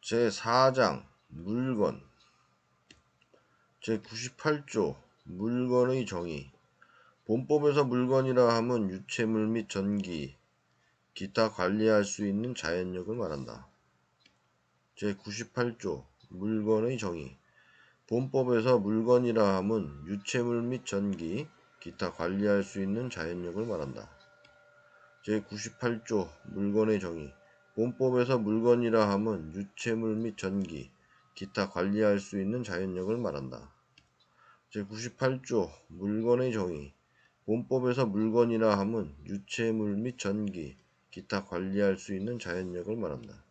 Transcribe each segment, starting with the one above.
제4장 물건 제98조 물건의 정의. 본법에서 물건이라 함은 유체물 및 전기, 기타 관리할 수 있는 자연력을 말한다. 제98조 물건의 정의. 본법에서 물건이라 함은 유체물 및 전기, 기타 관리할 수 있는 자연력을 말한다. 제98조 물건의 정의. 본법에서 물건이라 함은 유체물 및 전기, 기타 관리할 수 있는 자연력을 말한다. 제98조 물건의 정의. 본법에서 물건이라 함은 유체물 및 전기, 기타 관리할 수 있는 자연력을 말한다.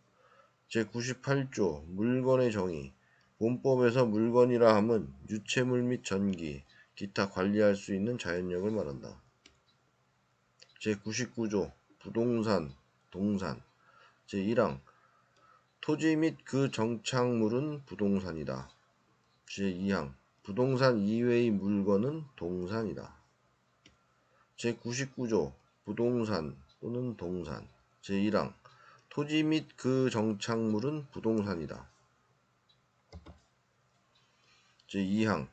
제98조 물건의 정의. 본법에서 물건이라 함은 유체물 및 전기, 기타 관리할 수 있는 자연력을 말한다. 제99조 부동산, 동산. 제1항 토지 및 그 정착물은 부동산이다. 제2항 부동산 이외의 물건은 동산이다. 제99조 부동산 또는 동산. 제1항 토지 및 그 정착물은 부동산이다. 제2항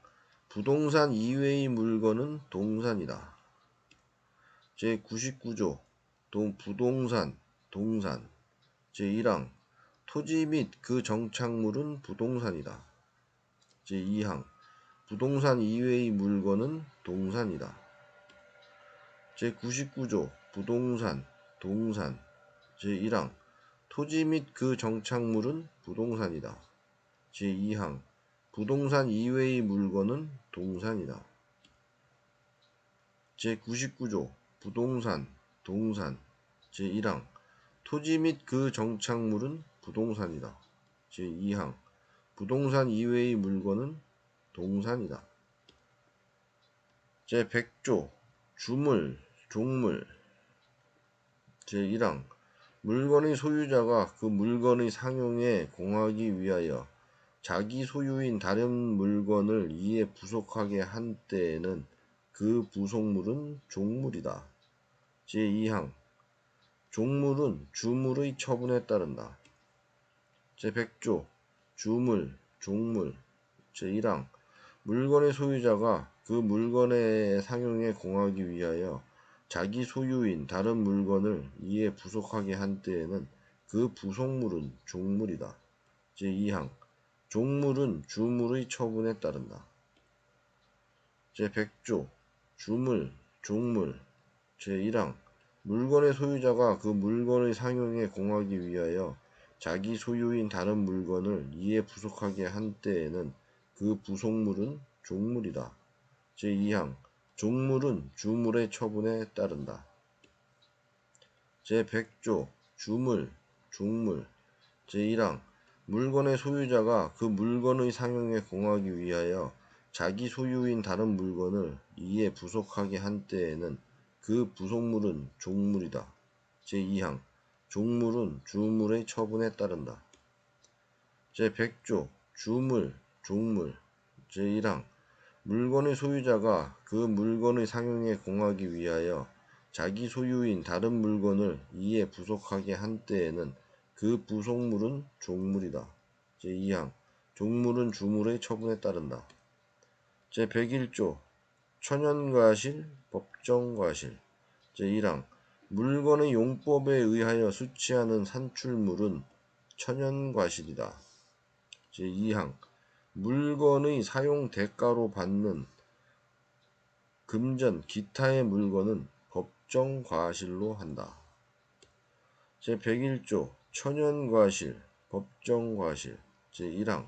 부동산 이외의 물건은 동산이다. 제99조 부동산, 동산. 제1항 토지 및 그 정착물은 부동산이다. 제2항 부동산 이외의 물건은 동산이다. 제99조 부동산, 동산. 제1항 토지 및 그 정착물은 부동산이다. 제2항 부동산 이외의 물건은 동산이다. 제99조 부동산, 동산. 제1항 토지 및 그 정착물은 부동산이다. 제2항 부동산 이외의 물건은 동산이다. 제100조 주물, 종물. 제1항 물건의 소유자가 그 물건의 상용에 공하기 위하여 자기 소유인 다른 물건을 이에 부속하게 한 때에는 그 부속물은 종물이다. 제2항 종물은 주물의 처분에 따른다. 제100조 주물, 종물. 제1항 물건의 소유자가 그 물건의 상용에 공하기 위하여 자기 소유인 다른 물건을 이에 부속하게 한 때에는 그 부속물은 종물이다. 제2항 종물은 주물의 처분에 따른다. 제100조 주물, 종물. 제1항 물건의 소유자가 그 물건의 상용에 공하기 위하여 자기 소유인 다른 물건을 이에 부속하게 한 때에는 그 부속물은 종물이다. 제2항 종물은 주물의 처분에 따른다. 제100조 주물, 종물. 제1항 물건의 소유자가 그 물건의 상용에 공하기 위하여 자기 소유인 다른 물건을 이에 부속하게 한 때에는 그 부속물은 종물이다. 제2항 종물은 주물의 처분에 따른다. 제100조 주물, 종물. 제1항 물건의 소유자가 그 물건의 상용에 공하기 위하여 자기 소유인 다른 물건을 이에 부속하게 한 때에는 그 부속물은 종물이다. 제2항 종물은 주물의 처분에 따른다. 제101조 천연과실, 법정과실. 제1항 물건의 용법에 의하여 수취하는 산출물은 천연과실이다. 제2항 물건의 사용 대가로 받는 금전, 기타의 물건은 법정과실로 한다. 제101조 천연과실, 법정과실. 제1항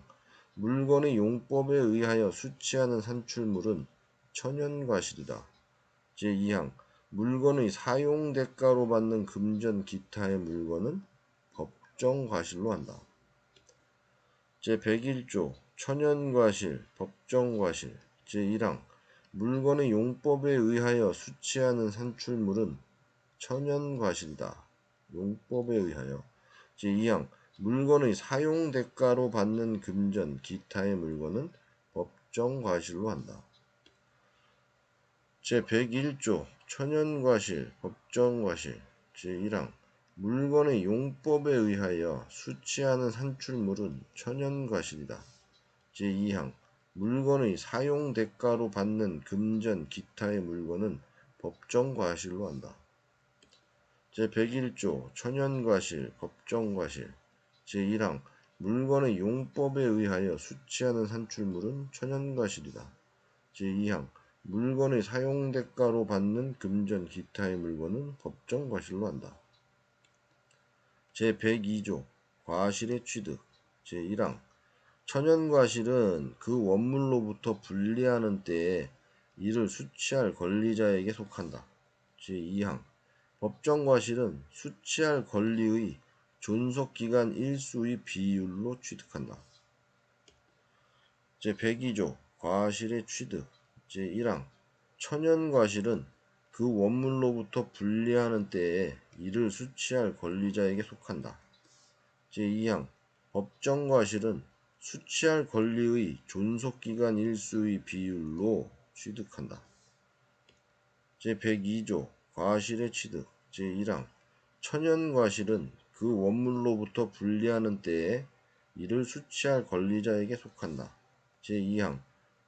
물건의 용법에 의하여 수취하는 산출물은 천연과실이다. 제2항 물건의 사용 대가로 받는 금전, 기타의 물건은 법정과실로 한다. 제101조 천연과실, 법정과실. 제1항 물건의 용법에 의하여 수취하는 산출물은 천연과실이다. 용법에 의하여. 제2항 물건의 사용 대가로 받는 금전, 기타의 물건은 법정과실로 한다. 제101조 천연과실, 법정과실. 제1항 물건의 용법에 의하여 수취하는 산출물은 천연과실이다. 제2항 물건의 사용 대가로 받는 금전 기타의 물건은 법정과실로 한다. 제101조 천연과실, 법정과실. 제1항 물건의 용법에 의하여 수취하는 산출물은 천연과실이다. 제2항 물건의 사용 대가로 받는 금전 기타의 물건은 법정과실로 한다. 제102조 과실의 취득. 제1항 천연과실은 그 원물로부터 분리하는 때에 이를 수취할 권리자에게 속한다. 제2항 법정과실은 수취할 권리의 존속기간 일수의 비율로 취득한다. 제102조 과실의 취득. 제1항 천연과실은 그 원물로부터 분리하는 때에 이를 수취할 권리자에게 속한다. 제2항 법정과실은 수취할 권리의 존속기간 일수의 비율로 취득한다. 제102조 과실의 취득. 제1항 천연과실은 그 원물로부터 분리하는 때에 이를 수취할 권리자에게 속한다. 제2항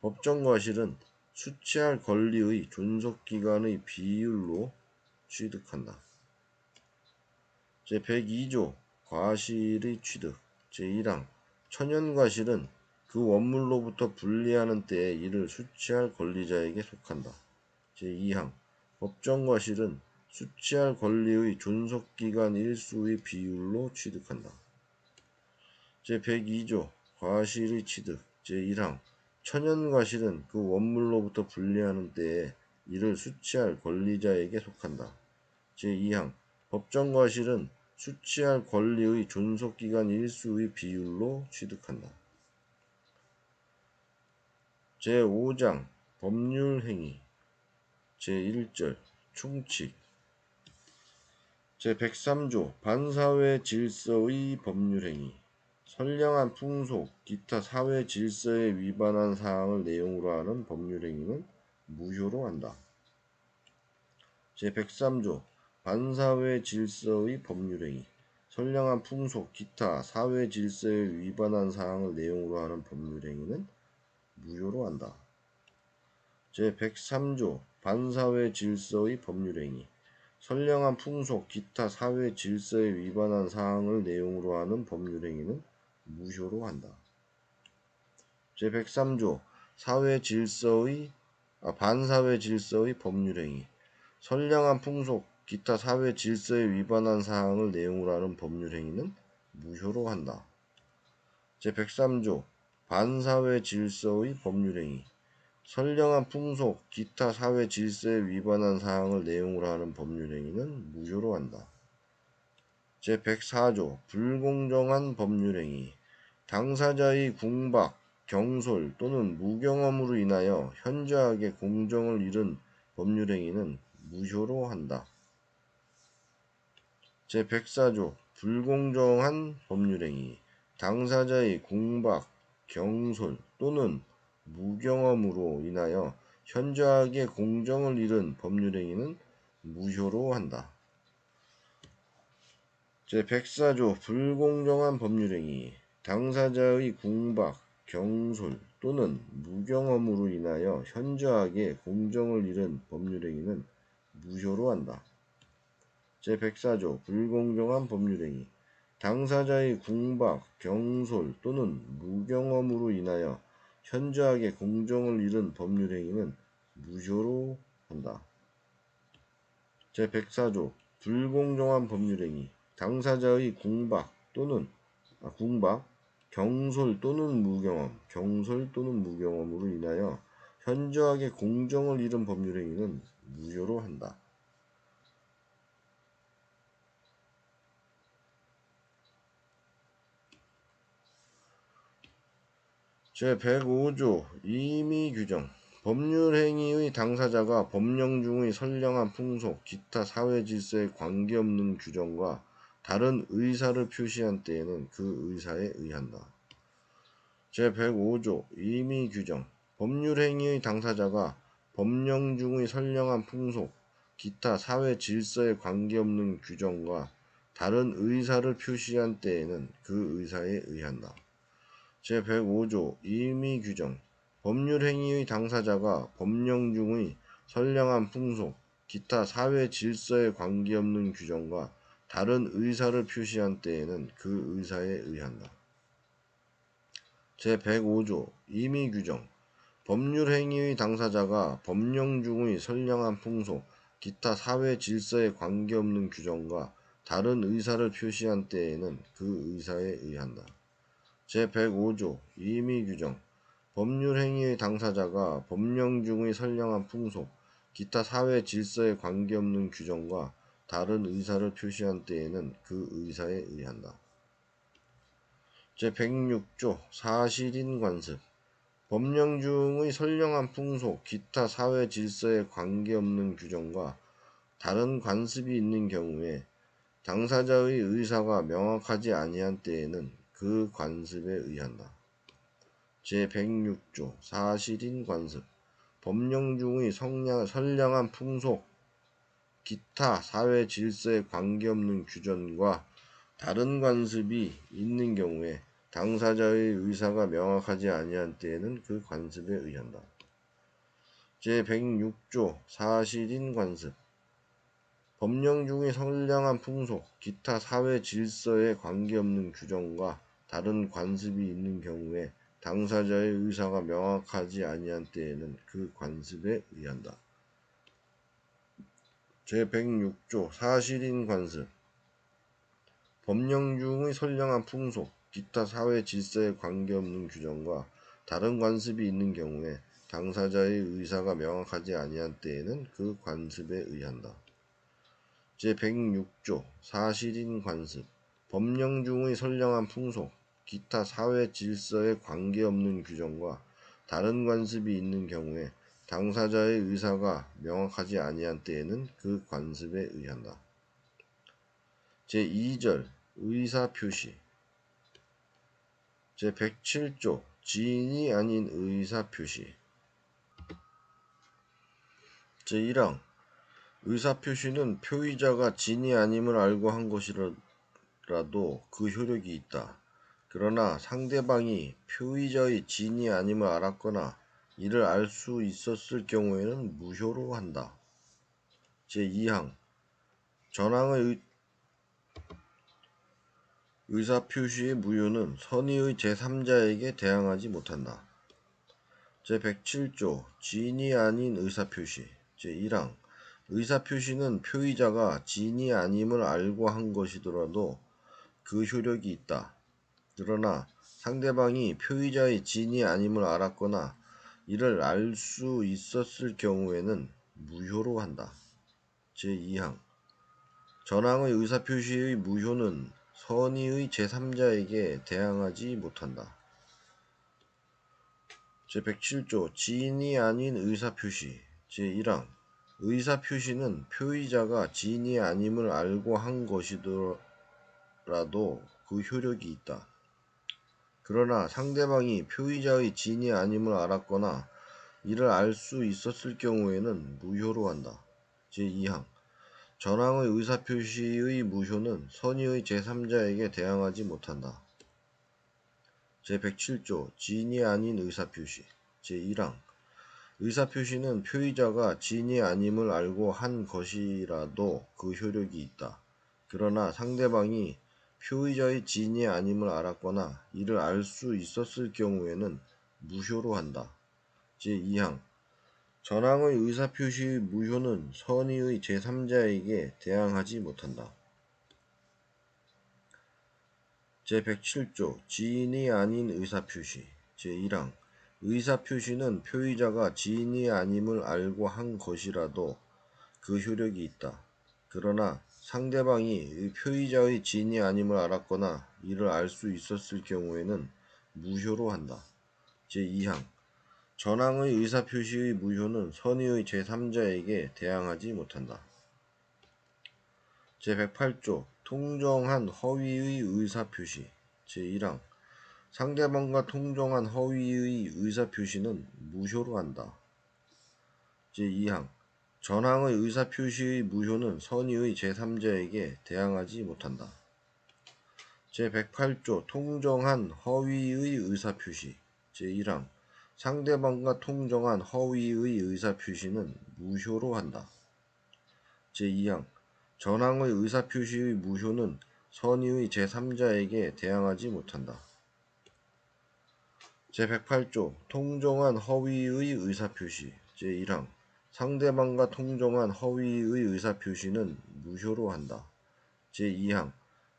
법정과실은 수취할 권리의 존속기간의 비율로 취득한다. 제102조 과실의 취득. 제1항 천연과실은 그 원물로부터 분리하는 때에 이를 수취할 권리자에게 속한다. 제2항 법정과실은 수취할 권리의 존속기간 일수의 비율로 취득한다. 제102조 과실의 취득. 제1항 천연과실은 그 원물로부터 분리하는 때에 이를 수취할 권리자에게 속한다. 제2항 법정과실은 수취할 권리의 존속기간 일수의 비율로 취득한다. 제5장 법률행위. 제1절 충칙. 제103조 반사회 질서의 법률행위. 선량한 풍속, 기타 사회 질서에 위반한 사항을 내용으로 하는 법률행위는 무효로 한다. 제103조 반사회 질서의 법률행위. 선량한 풍속, 기타 사회 질서에 위반한 사항을 내용으로 하는 법률행위는 무효로 한다. 제103조 반사회 질서의 법률행위. 선량한 풍속, 기타 사회 질서에 위반한 사항을 내용으로 하는 법률행위는 무효로 한다. 제103조 반사회 질서의 법률행위. 선량한 풍속, 기타 사회 질서에 위반한 사항을 내용으로 하는 법률행위는 무효로 한다. 제103조 반사회 질서의 법률행위. 선량한 풍속, 기타 사회 질서에 위반한 사항을 내용으로 하는 법률행위는 무효로 한다. 제104조 불공정한 법률행위. 당사자의 궁박, 경솔 또는 무경험으로 인하여 현저하게 공정을 잃은 법률행위는 무효로 한다. 제104조 불공정한 법률행위. 당사자의 궁박, 경솔 또는 무경험으로 인하여 현저하게 공정을 잃은 법률행위는 무효로 한다. 제104조 불공정한 법률행위. 당사자의 궁박, 경솔 또는 무경험으로 인하여 현저하게 공정을 잃은 법률행위는 무효로 한다. 제104조 불공정한 법률행위. 당사자의 궁박, 경솔 또는 무경험으로 인하여 현저하게 공정을 잃은 법률행위는 무효로 한다. 제104조 불공정한 법률행위. 당사자의 궁박, 경솔 또는 무경험으로 인하여 현저하게 공정을 잃은 법률행위는 무효로 한다. 제105조 임의규정. 법률행위의 당사자가 법령 중의 선량한 풍속, 기타 사회질서에 관계없는 규정과 다른 의사를 표시한 때에는 그 의사에 의한다. 제105조 임의규정. 법률행위의 당사자가 법령 중의 선량한 풍속, 기타 사회질서에 관계없는 규정과 다른 의사를 표시한 때에는 그 의사에 의한다. 제105조 임의 규정 법률 행위의 당사자가 법령 중의 선량한 풍속, 기타 사회 질서에 관계없는 규정과 다른 의사를 표시한 때에는 그 의사에 의한다. 제105조 임의 규정 법률 행위의 당사자가 법령 중의 선량한 풍속, 기타 사회 질서에 관계없는 규정과 다른 의사를 표시한 때에는 그 의사에 의한다. 제105조 임의 규정 법률 행위의 당사자가 법령 중의 선량한 풍속, 기타 사회 질서에 관계없는 규정과 다른 의사를 표시한 때에는 그 의사에 의한다. 제106조 사실인 관습 법령 중의 선량한 풍속, 기타 사회 질서에 관계없는 규정과 다른 관습이 있는 경우에 당사자의 의사가 명확하지 아니한 때에는 그 관습에 의한다. 제106조 사실인 관습 법령 중의 선량한 풍속, 기타 사회 질서에 관계없는 규정과 다른 관습이 있는 경우에 당사자의 의사가 명확하지 아니한 때에는 그 관습에 의한다. 제106조 사실인 관습 법령 중의 선량한 풍속, 기타 사회 질서에 관계없는 규정과 다른 관습이 있는 경우에 당사자의 의사가 명확하지 아니한 때에는 그 관습에 의한다. 제106조 사실인 관습 법령 중의 선량한 풍속, 기타 사회 질서에 관계없는 규정과 다른 관습이 있는 경우에 당사자의 의사가 명확하지 아니한 때에는 그 관습에 의한다. 제106조 사실인 관습 법령 중의 선량한 풍속, 기타 사회 질서에 관계없는 규정과 다른 관습이 있는 경우에 당사자의 의사가 명확하지 아니한 때에는 그 관습에 의한다. 제2절 의사표시 제107조 지인이 아닌 의사표시 제1항 의사표시는 표의자가 진이 아님을 알고 한 것이라도 그 효력이 있다. 그러나 상대방이 표의자의 진이 아님을 알았거나 이를 알 수 있었을 경우에는 무효로 한다. 제2항 전항의 의사표시의 무효는 선의의 제3자에게 대항하지 못한다. 제107조 진이 아닌 의사표시 제1항 의사표시는 표의자가 진이 아님을 알고 한 것이더라도 그 효력이 있다. 그러나 상대방이 표의자의 진이 아님을 알았거나 이를 알 수 있었을 경우에는 무효로 한다. 제2항 전항의 의사표시의 무효는 선의의 제3자에게 대항하지 못한다. 제107조 진이 아닌 의사표시 제1항 의사표시는 표의자가 진이 아님을 알고 한 것이더라도 그 효력이 있다. 그러나 상대방이 표의자의 진이 아님을 알았거나 이를 알 수 있었을 경우에는 무효로 한다. 제2항 전항의 의사표시의 무효는 선의의 제3자에게 대항하지 못한다. 제107조 진이 아닌 의사표시 제1항 의사표시는 표의자가 진이 아님을 알고 한 것이라도 그 효력이 있다. 그러나 상대방이 표의자의 진이 아님을 알았거나 이를 알 수 있었을 경우에는 무효로 한다. 제2항 전항의 의사표시의 무효는 선의의 제3자에게 대항하지 못한다. 제107조 지인이 아닌 의사표시 제1항 의사표시는 표의자가 지인이 아님을 알고 한 것이라도 그 효력이 있다. 그러나 상대방이 표의자의 지인이 아님을 알았거나 이를 알 수 있었을 경우에는 무효로 한다. 제2항 전항의 의사표시의 무효는 선의의 제3자에게 대항하지 못한다. 제108조 통정한 허위의 의사표시 제1항 상대방과 통정한 허위의 의사표시는 무효로 한다. 제2항 전항의 의사표시의 무효는 선의의 제3자에게 대항하지 못한다. 제108조 통정한 허위의 의사표시 제1항 상대방과 통정한 허위의 의사표시는 무효로 한다. 제2항 전항의 의사표시의 무효는 선의의 제3자에게 대항하지 못한다. 제108조 통정한 허위의 의사표시 제1항 상대방과 통정한 허위의 의사표시는 무효로 한다. 제2항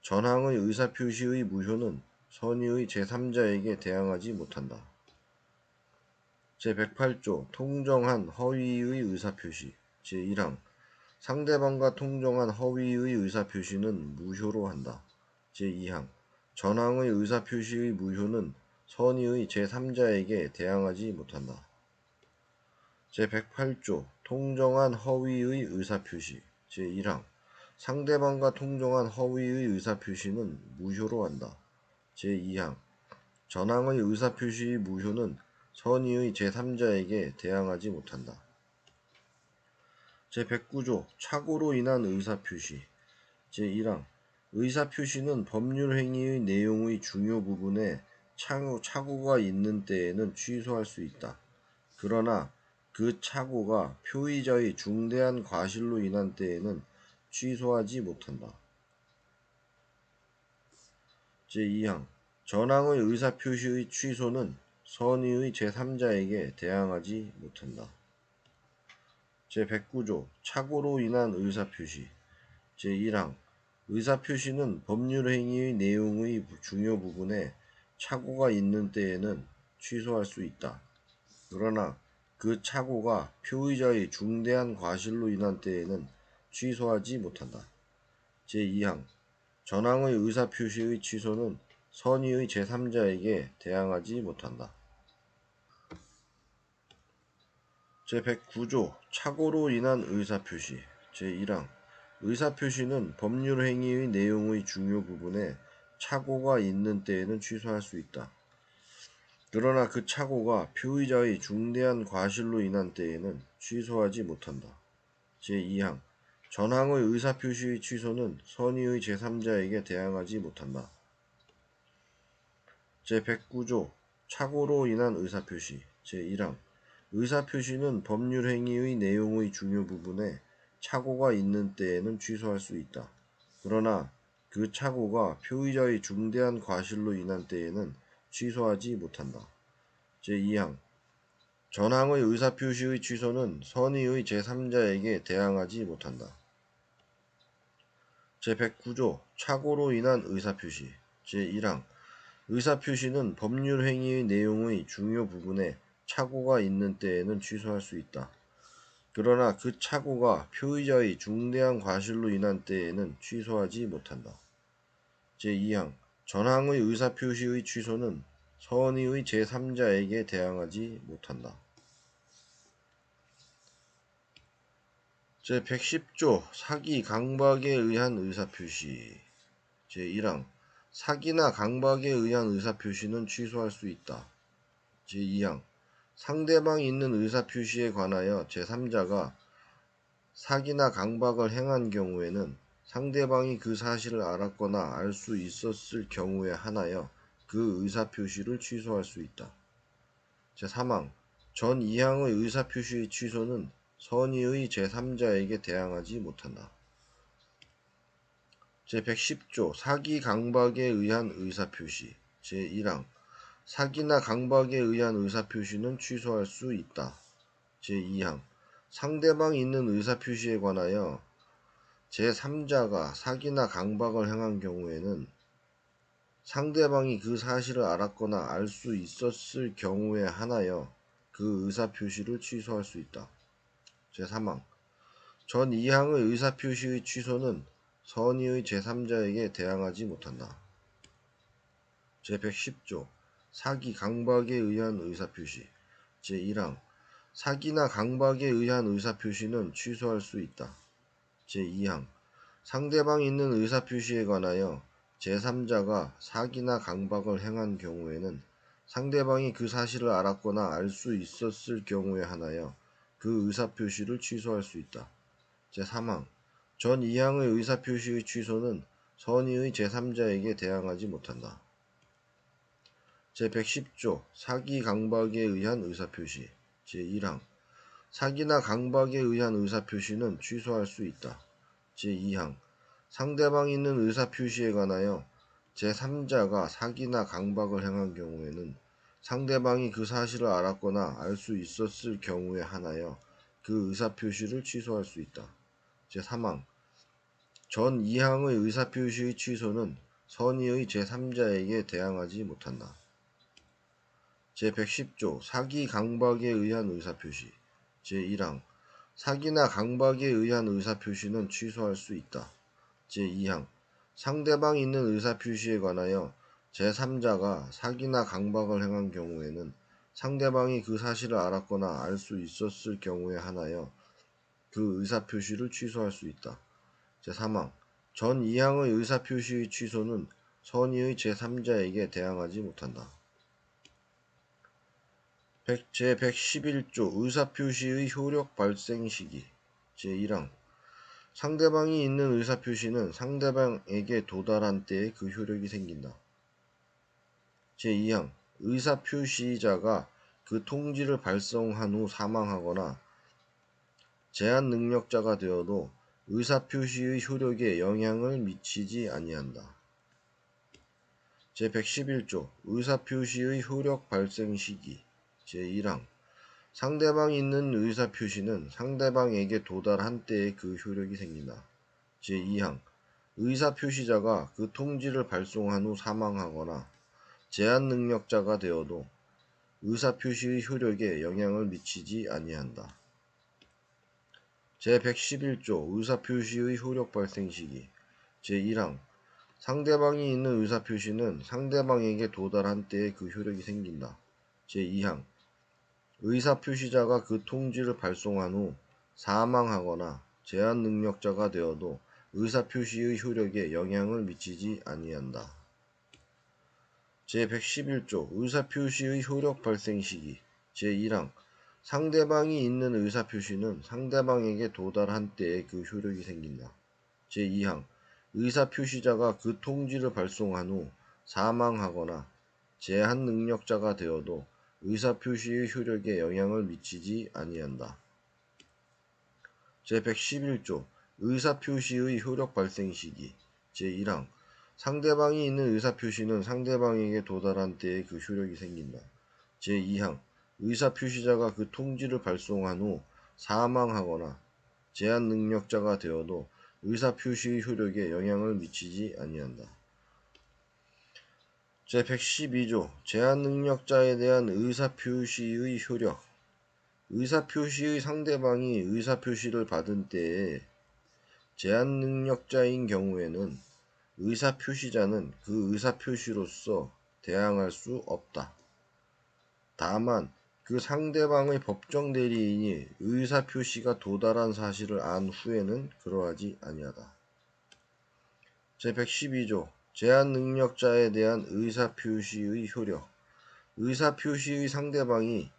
전항의 의사표시의 무효는 선의의 제3자에게 대항하지 못한다. 제108조 통정한 허위의 의사표시 제1항 상대방과 통정한 허위의 의사표시는 무효로 한다. 제2항 전항의 의사표시의 무효는 선의의 제3자에게 대항하지 못한다. 제108조 통정한 허위의 의사표시 제1항 상대방과 통정한 허위의 의사표시는 무효로 한다. 제2항 전항의 의사표시의 무효는 선의의 제3자에게 대항하지 못한다. 제109조 착오로 인한 의사표시 제1항 의사표시는 법률행위의 내용의 중요 부분에 착오가 있는 때에는 취소할 수 있다. 그러나 그 착오가 표의자의 중대한 과실로 인한 때에는 취소하지 못한다. 제2항 전항의 의사표시의 취소는 선의의 제3자에게 대항하지 못한다. 제109조 착오로 인한 의사표시 제1항 의사표시는 법률행위의 내용의 중요 부분에 착오가 있는 때에는 취소할 수 있다. 그러나 그 착오가 표의자의 중대한 과실로 인한 때에는 취소하지 못한다. 제2항 전항의 의사표시의 취소는 선의의 제3자에게 대항하지 못한다. 제109조 착오로 인한 의사표시 제1항 의사표시는 법률행위의 내용의 중요 부분에 착오가 있는 때에는 취소할 수 있다. 그러나 그 착오가 표의자의 중대한 과실로 인한 때에는 취소하지 못한다. 제2항 전항의 의사표시의 취소는 선의의 제3자에게 대항하지 못한다. 제109조 착오로 인한 의사표시 제1항 의사표시는 법률행위의 내용의 중요 부분에 착오가 있는 때에는 취소할 수 있다. 그러나 그 착오가 표의자의 중대한 과실로 인한 때에는 취소하지 못한다. 제2항 전항의 의사표시의 취소는 선의의 제3자에게 대항하지 못한다. 제109조 착오로 인한 의사표시 제1항 의사표시는 법률행위의 내용의 중요 부분에 착오가 있는 때에는 취소할 수 있다. 그러나 그 착오가 표의자의 중대한 과실로 인한 때에는 취소하지 못한다. 제2항 전항의 의사표시의 취소는 선의의 제3자에게 대항하지 못한다. 제110조 사기 강박에 의한 의사표시 제1항 사기나 강박에 의한 의사표시는 취소할 수 있다. 제2항 상대방이 있는 의사표시에 관하여 제3자가 사기나 강박을 행한 경우에는 상대방이 그 사실을 알았거나 알 수 있었을 경우에 한하여 그 의사표시를 취소할 수 있다. 제3항 전 2항의 의사표시의 취소는 선의의 제3자에게 대항하지 못한다. 제110조 사기 강박에 의한 의사표시 제1항 사기나 강박에 의한 의사표시는 취소할 수 있다. 제2항 상대방이 있는 의사표시에 관하여 제3자가 사기나 강박을 행한 경우에는 상대방이 그 사실을 알았거나 알 수 있었을 경우에 한하여 그 의사표시를 취소할 수 있다. 제3항 전 2항의 의사표시의 취소는 선의의 제3자에게 대항하지 못한다. 제110조 사기 강박에 의한 의사표시 제1항 사기나 강박에 의한 의사표시는 취소할 수 있다. 제2항 상대방이 있는 의사표시에 관하여 제3자가 사기나 강박을 행한 경우에는 상대방이 그 사실을 알았거나 알 수 있었을 경우에 한하여 그 의사표시를 취소할 수 있다. 제3항 전 2항의 의사표시의 취소는 선의의 제3자에게 대항하지 못한다. 제110조 사기 강박에 의한 의사표시 제1항 사기나 강박에 의한 의사표시는 취소할 수 있다. 제2항 상대방이 있는 의사표시에 관하여 제3자가 사기나 강박을 행한 경우에는 상대방이 그 사실을 알았거나 알 수 있었을 경우에 한하여 그 의사표시를 취소할 수 있다. 제3항 전 2항의 의사표시의 취소는 선의의 제3자에게 대항하지 못한다. 제110조 사기 강박에 의한 의사표시 제1항 사기나 강박에 의한 의사표시는 취소할 수 있다. 제2항 상대방이 있는 의사표시에 관하여 제3자가 사기나 강박을 행한 경우에는 상대방이 그 사실을 알았거나 알 수 있었을 경우에 한하여 그 의사표시를 취소할 수 있다. 제3항 전 2항의 의사표시의 취소는 선의의 제3자에게 대항하지 못한다. 제111조 의사표시의 효력 발생 시기 제1항 상대방이 있는 의사표시는 상대방에게 도달한 때에 그 효력이 생긴다. 제2항 의사표시자가 그 통지를 발송한 후 사망하거나 제한 능력자가 되어도 의사표시의 효력에 영향을 미치지 아니한다. 제111조 의사표시의 효력 발생 시기 제1항 상대방이 있는 의사표시는 상대방에게 도달한 때에 그 효력이 생긴다. 제2항 의사표시자가 그 통지를 발송한 후 사망하거나 제한 능력자가 되어도 의사표시의 효력에 영향을 미치지 아니한다. 제111조 의사표시의 효력 발생 시기 제1항 상대방이 있는 의사표시는 상대방에게 도달한 때에 그 효력이 생긴다. 제2항 의사표시자가 그 통지를 발송한 후 사망하거나 제한 능력자가 되어도 의사표시의 효력에 영향을 미치지 아니한다. 제111조 의사표시의 효력 발생 시기 제1항 상대방이 있는 의사표시는 상대방에게 도달한 때에 그 효력이 생긴다. 제2항 의사표시자가 그 통지를 발송한 후 사망하거나 제한 능력자가 되어도 의사표시의 효력에 영향을 미치지 아니한다. 제111조 의사표시의 효력 발생 시기 제1항 상대방이 있는 의사표시는 상대방에게 도달한 때에 그 효력이 생긴다. 제2항 의사표시자가 그 통지를 발송한 후 사망하거나 제한 능력자가 되어도 의사표시의 효력에 영향을 미치지 아니한다. 제112조 제한 능력자에 대한 의사표시의 효력 의사표시의 상대방이 의사표시를 받은 때에 제한 능력자인 경우에는 의사표시자는 그 의사표시로서 대항할 수 없다. 다만 그 상대방의 법정 대리인이 의사표시가 도달한 사실을 안 후에는 그러하지 아니하다. 제112조 제한 능력자에 대한 의사표시의 효력 의사표시의 상대방이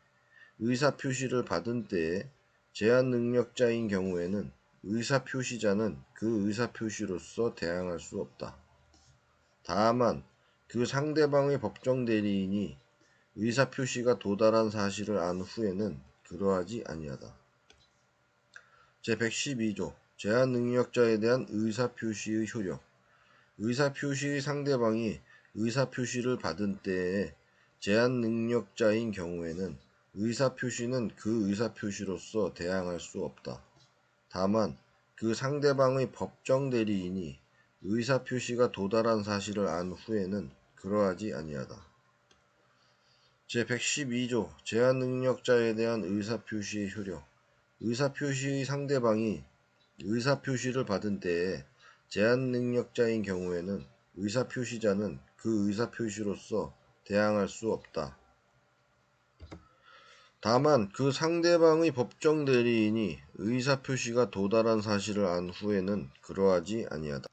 의사표시를 받은 때에 제한 능력자인 경우에는 의사표시자는 그 의사표시로서 대항할 수 없다. 다만 그 상대방의 법정 대리인이 의사표시가 도달한 사실을 안 후에는 그러하지 아니하다. 제112조 제한 능력자에 대한 의사표시의 효력 의사표시의 상대방이 의사표시를 받은 때에 제한 능력자인 경우에는 의사표시는 그 의사표시로서 대항할 수 없다. 다만 그 상대방의 법정 대리인이 의사표시가 도달한 사실을 안 후에는 그러하지 아니하다. 제112조 제한 능력자에 대한 의사표시의 효력 의사표시의 상대방이 의사표시를 받은 때에 제한 능력자인 경우에는 의사표시자는 그 의사표시로서 대항할 수 없다. 다만 그 상대방의 법정 대리인이 의사표시가 도달한 사실을 안 후에는 그러하지 아니하다.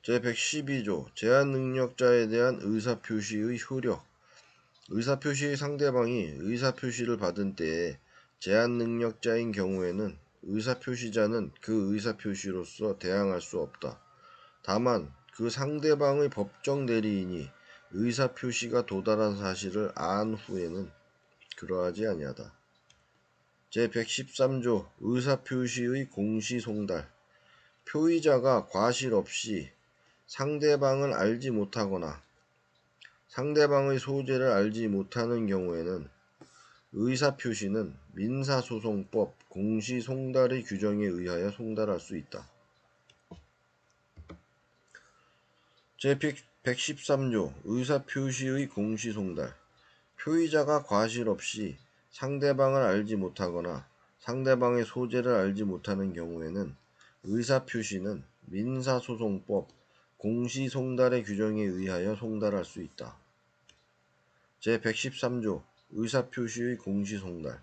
제112조 제한 능력자에 대한 의사표시의 효력 의사표시의 상대방이 의사표시를 받은 때에 제한 능력자인 경우에는 의사표시자는 그 의사표시로서 대항할 수 없다. 다만 그 상대방의 법정 대리인이 의사표시가 도달한 사실을 안 후에는 그러하지 아니하다. 제113조 의사표시의 공시송달. 표의자가 과실 없이 상대방을 알지 못하거나 상대방의 소재를 알지 못하는 경우에는 의사표시는 민사소송법 공시송달의 규정에 의하여 송달할 수 있다. 제113조 의사표시의 공시송달. 표의자가 과실 없이 상대방을 알지 못하거나 상대방의 소재를 알지 못하는 경우에는 의사표시는 민사소송법 공시송달의 규정에 의하여 송달할 수 있다. 제113조 의사표시의 공시송달.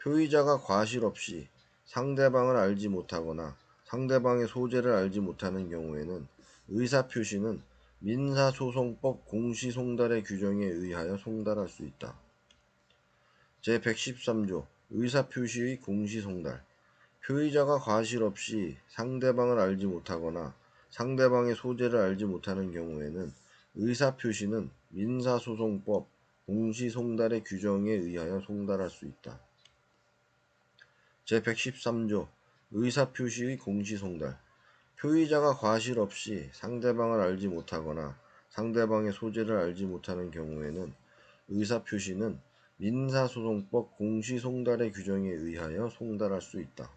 표의자가 과실 없이 상대방을 알지 못하거나 상대방의 소재를 알지 못하는 경우에는 의사표시는 민사소송법 공시송달의 규정에 의하여 송달할 수 있다. 제113조 의사표시의 공시송달. 표의자가 과실 없이 상대방을 알지 못하거나 상대방의 소재를 알지 못하는 경우에는 의사표시는 민사소송법 공시송달의 규정에 의하여 송달할 수 있다. 제113조 의사표시의 공시송달. 표의자가 과실 없이 상대방을 알지 못하거나 상대방의 소재를 알지 못하는 경우에는 의사표시는 민사소송법 공시송달의 규정에 의하여 송달할 수 있다.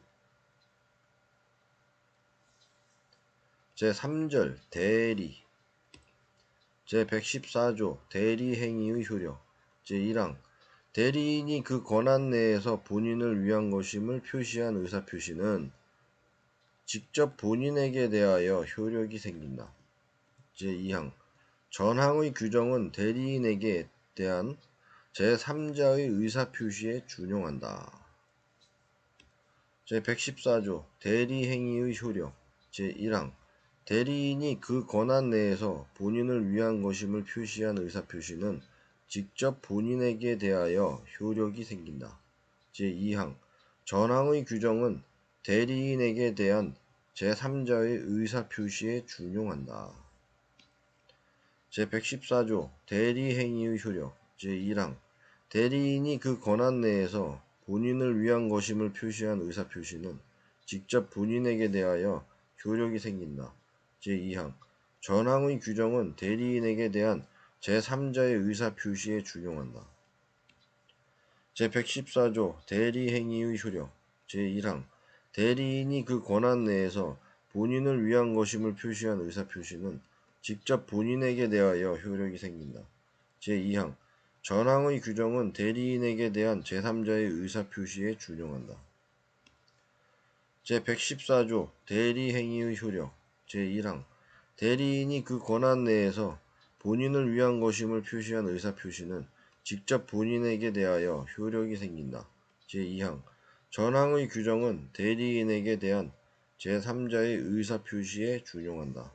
제3절 대리. 제114조 대리행위의 효력. 제1항 대리인이 그 권한 내에서 본인을 위한 것임을 표시한 의사표시는 직접 본인에게 대하여 효력이 생긴다. 제2항 전항의 규정은 대리인에게 대한 제3자의 의사표시에 준용한다. 제114조 대리행위의 효력. 제1항 대리인이 그 권한 내에서 본인을 위한 것임을 표시한 의사표시는 직접 본인에게 대하여 효력이 생긴다. 제2항 전항의 규정은 대리인에게 대한 제3자의 의사표시에 준용한다. 제114조 대리행위의 효력. 제1항 대리인이 그 권한 내에서 본인을 위한 것임을 표시한 의사표시는 직접 본인에게 대하여 효력이 생긴다. 제2항 전항의 규정은 대리인에게 대한 제3자의 의사표시에 준용한다. 제114조 대리행위의 효력. 제1항 대리인이 그 권한 내에서 본인을 위한 것임을 표시한 의사표시는 직접 본인에게 대하여 효력이 생긴다. 제2항 전항의 규정은 대리인에게 대한 제3자의 의사표시에 준용한다. 제114조 대리행위의 효력. 제1항 대리인이 그 권한 내에서 본인을 위한 것임을 표시한 의사표시는 직접 본인에게 대하여 효력이 생긴다. 제2항 전항의 규정은 대리인에게 대한 제3자의 의사표시에 준용한다.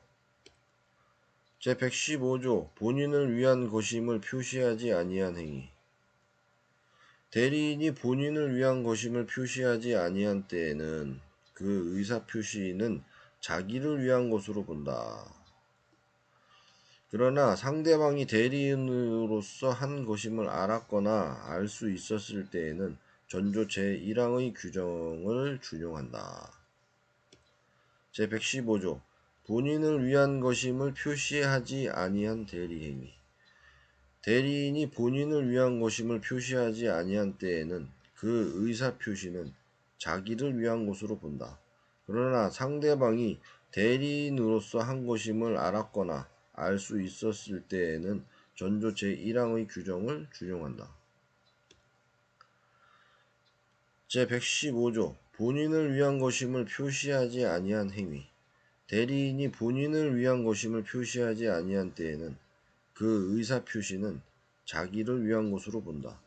제115조 본인을 위한 것임을 표시하지 아니한 행위. 대리인이 본인을 위한 것임을 표시하지 아니한 때에는 그 의사표시는 자기를 위한 것으로 본다. 그러나 상대방이 대리인으로서 한 것임을 알았거나 알 수 있었을 때에는 전조 제1항의 규정을 준용한다. 제115조 본인을 위한 것임을 표시하지 아니한 대리행위. 대리인이 본인을 위한 것임을 표시하지 아니한 때에는 그 의사표시는 자기를 위한 것으로 본다. 그러나 상대방이 대리인으로서 한 것임을 알았거나 알 수 있었을 때에는 전조 제1항의 규정을 준용한다. 제115조 본인을 위한 것임을 표시하지 아니한 행위. 대리인이 본인을 위한 것임을 표시하지 아니한 때에는 그 의사표시는 자기를 위한 것으로 본다.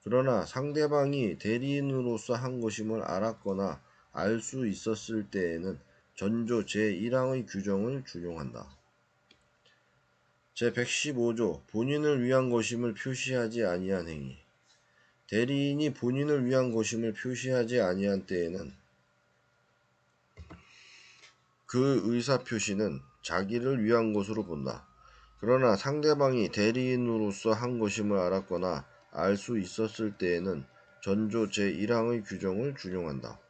그러나 상대방이 대리인으로서 한 것임을 알았거나 알 수 있었을 때에는 전조 제1항의 규정을 준용한다. 제115조 본인을 위한 것임을 표시하지 아니한 행위. 대리인이 본인을 위한 것임을 표시하지 아니한 때에는 그 의사표시는 자기를 위한 것으로 본다. 그러나 상대방이 대리인으로서 한 것임을 알았거나 알 수 있었을 때에는 전조 제1항의 규정을 준용한다.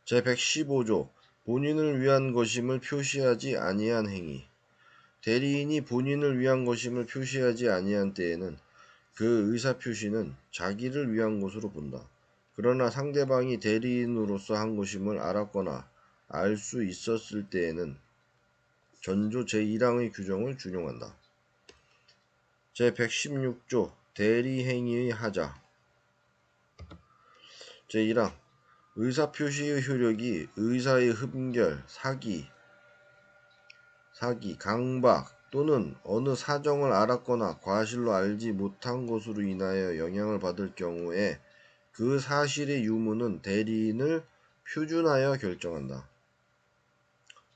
제115조 본인을 위한 것임을 표시하지 아니한 행위. 대리인이 본인을 위한 것임을 표시하지 아니한 때에는 그 의사표시는 자기를 위한 것으로 본다. 그러나 상대방이 대리인으로서 한 것임을 알았거나 알 수 있었을 때에는 전조 제1항의 규정을 준용한다. 제116조 대리행위의 하자. 제1항 의사표시의 효력이 의사의 흠결, 사기, 강박 또는 어느 사정을 알았거나 과실로 알지 못한 것으로 인하여 영향을 받을 경우에 그 사실의 유무는 대리인을 표준하여 결정한다.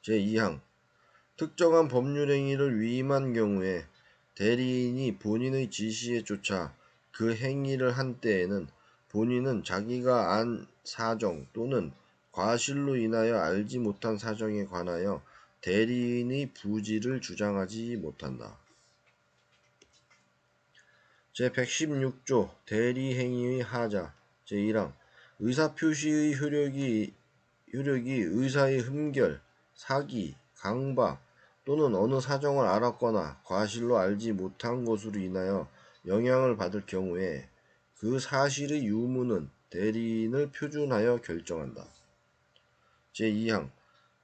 제2항 특정한 법률행위를 위임한 경우에 대리인이 본인의 지시에 쫓아 그 행위를 한 때에는 본인은 자기가 안 사정 또는 과실로 인하여 알지 못한 사정에 관하여 대리인의 부지를 주장하지 못한다. 제116조 대리행위의 하자. 제1항 의사표시의 효력이 의사의 흠결, 사기, 강박 또는 어느 사정을 알았거나 과실로 알지 못한 것으로 인하여 영향을 받을 경우에 그 사실의 유무는 대리인을 표준하여 결정한다. 제2항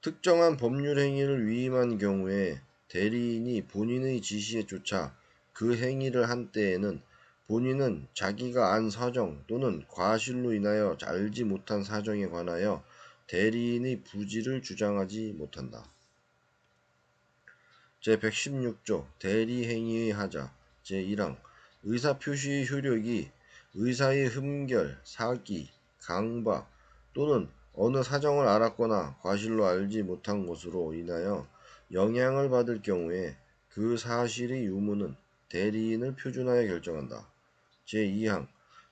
특정한 법률 행위를 위임한 경우에 대리인이 본인의 지시에 쫓아 그 행위를 한 때에는 본인은 자기가 안 사정 또는 과실로 인하여 알지 못한 사정에 관하여 대리인의 부지를 주장하지 못한다. 제116조 대리행위의 하자. 제1항 의사표시의 효력이 의사의 흠결, 사기, 강박 또는 어느 사정을 알았거나 과실로 알지 못한 것으로 인하여 영향을 받을 경우에 그 사실의 유무는 대리인을 표준하여 결정한다. 제2항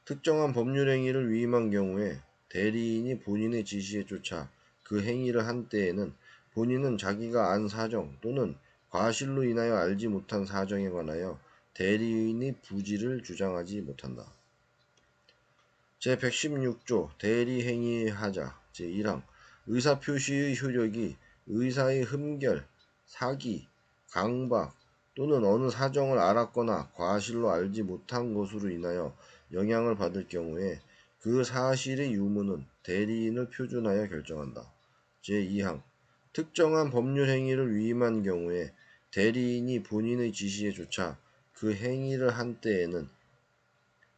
특정한 법률행위를 위임한 경우에 대리인이 본인의 지시에 쫓아 그 행위를 한 때에는 본인은 자기가 안 사정 또는 과실로 인하여 알지 못한 사정에 관하여 대리인의 부지를 주장하지 못한다. 제116조 대리행위의 하자. 제1항 의사표시의 효력이 의사의 흠결, 사기, 강박 또는 어느 사정을 알았거나 과실로 알지 못한 것으로 인하여 영향을 받을 경우에 그 사실의 유무는 대리인을 표준하여 결정한다. 제2항 특정한 법률 행위를 위임한 경우에 대리인이 본인의 지시에 쫓아 그 행위를 한 때에는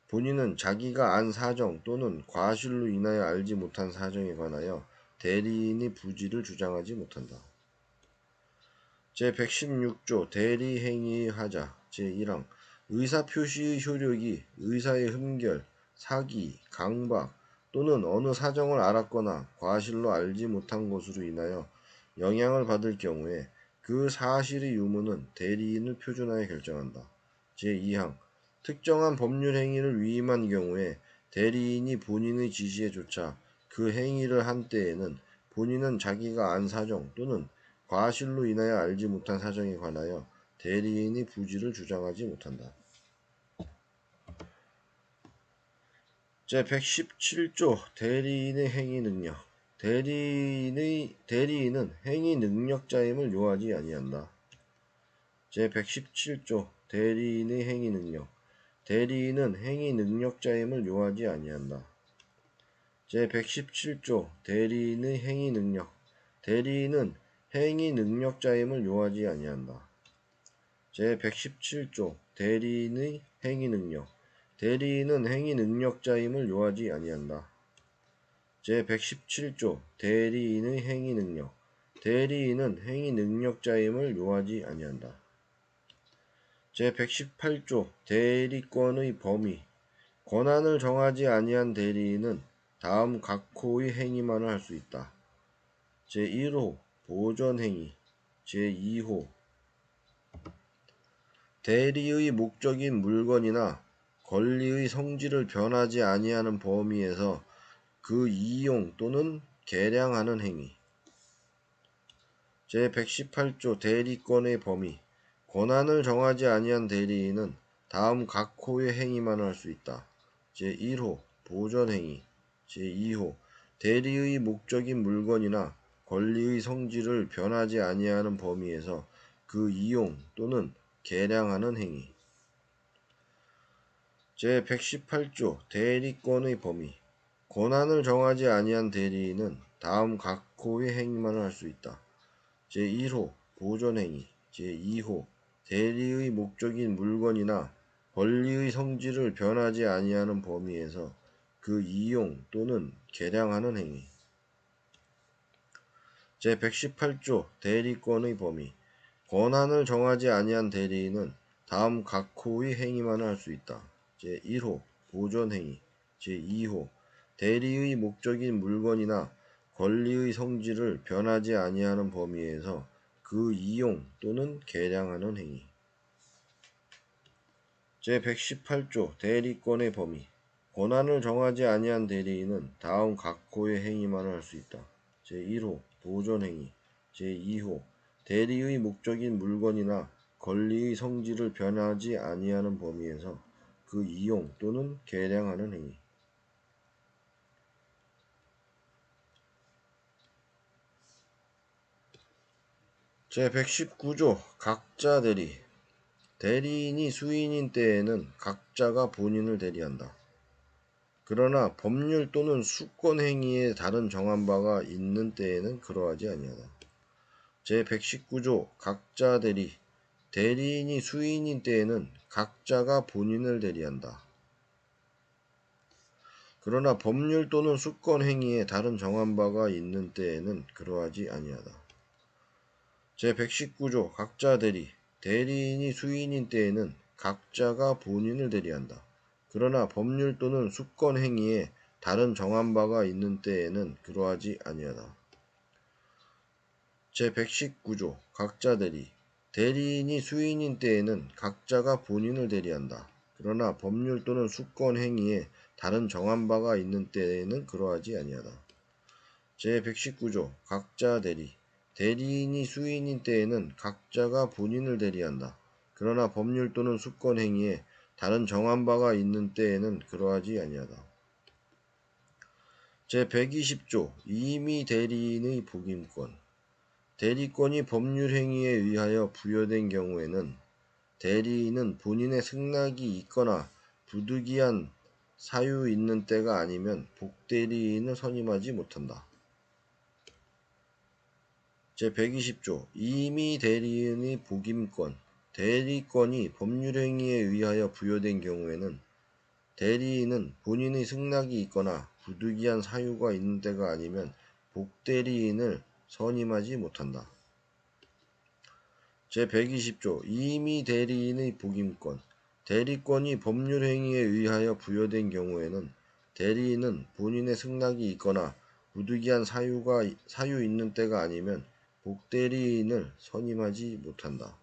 본인은 자기가 안 사정 또는 과실로 인하여 알지 못한 사정에 관하여 대리인의 부지를 주장하지 못한다. 제116조 대리행위의 하자. 제1항 의사표시의 효력이 의사의 흠결, 사기, 강박 또는 어느 사정을 알았거나 과실로 알지 못한 것으로 인하여 영향을 받을 경우에 그 사실의 유무는 대리인을 표준하여 결정한다. 제2항 특정한 법률 행위를 위임한 경우에 대리인이 본인의 지시에 쫓아 그 행위를 한 때에는 본인은 자기가 안 사정 또는 과실로 인하여 알지 못한 사정에 관하여 대리인의 부지를 주장하지 못한다. 제117조 대리인의 행위 능력. 대리인은 행위 능력자임을 요하지 아니한다. 제117조 대리인의 행위 능력. 대리인은 행위 능력자임을 요하지 아니한다. 제117조 대리인의 행위 능력. 대리인은 행위 능력자임을 요하지 아니한다. 제117조 대리인의 행위 능력. 대리인은 행위 능력자임을 요하지 아니한다. 제117조 대리인의 행위 능력. 대리인은 행위 능력자임을 요하지 아니한다. 제118조 대리권의 범위. 권한을 정하지 아니한 대리인은 다음 각 호의 행위만을 할 수 있다. 제1호 보전행위. 제2호 대리의 목적인 물건이나 권리의 성질을 변하지 아니하는 범위에서 그 이용 또는 개량하는 행위. 제118조 대리권의 범위. 권한을 정하지 아니한 대리인은 다음 각 호의 행위만 할 수 있다. 제1호 보전행위. 제2호 대리의 목적인 물건이나 권리의 성질을 변하지 아니하는 범위에서 그 이용 또는 개량하는 행위. 제118조 대리권의 범위. 권한을 정하지 아니한 대리인은 다음 각 호의 행위만 할 수 있다. 제1호 보전행위. 제2호 대리의 목적인 물건이나 권리의 성질을 변하지 아니하는 범위에서 그 이용 또는 개량하는 행위. 제118조 대리권의 범위. 권한을 정하지 아니한 대리인은 다음 각 호의 행위만 할 수 있다. 제1호 보전행위. 제2호 대리의 목적인 물건이나 권리의 성질을 변하지 아니하는 범위에서 그 이용 또는 개량하는 행위. 제118조 대리권의 범위. 권한을 정하지 아니한 대리인은 다음 각 호의 행위만 할 수 있다. 제1호 보전행위. 제2호 대리의 목적인 물건이나 권리의 성질을 변하지 아니하는 범위에서 그 이용 또는 개량하는 행위. 제119조 각자 대리. 대리인이 수인인 때에는 각자가 본인을 대리한다. 그러나 법률 또는 수권 행위에 다른 정한 바가 있는 때에는 그러하지 아니하다. 제119조 각자 대리. 대리인이 수인인 때에는 각자가 본인을 대리한다. 그러나 법률 또는 수권 행위에 다른 정한 바가 있는 때에는 그러하지 아니하다. 제119조 각자 대리. 대리인이 수인인 때에는 각자가 본인을 대리한다. 그러나 법률 또는 수권 행위에 다른 정한 바가 있는 때에는 그러하지 아니하다. 제119조 각자 대리. 대리인이 수인인 때에는 각자가 본인을 대리한다. 그러나 법률 또는 수권 행위에 다른 정한 바가 있는 때에는 그러하지 아니하다. 제119조 각자 대리. 대리인이 수인인 때에는 각자가 본인을 대리한다. 그러나 법률 또는 수권 행위에 다른 정한 바가 있는 때에는 그러하지 아니하다. 제120조 임의 대리인의 복임권. 대리권이 법률 행위에 의하여 부여된 경우에는 대리인은 본인의 승낙이 있거나 부득이한 사유 있는 때가 아니면 복대리인을 선임하지 못한다. 제120조 임의 대리인의 복임권. 대리권이 법률 행위에 의하여 부여된 경우에는 대리인은 본인의 승낙이 있거나 부득이한 사유가 있는 때가 아니면 복대리인을 선임하지 못한다. 제120조 임의 대리인의 복임권. 대리권이 법률 행위에 의하여 부여된 경우에는 대리인은 본인의 승낙이 있거나 부득이한 사유 있는 때가 아니면 복대리인을 선임하지 못한다.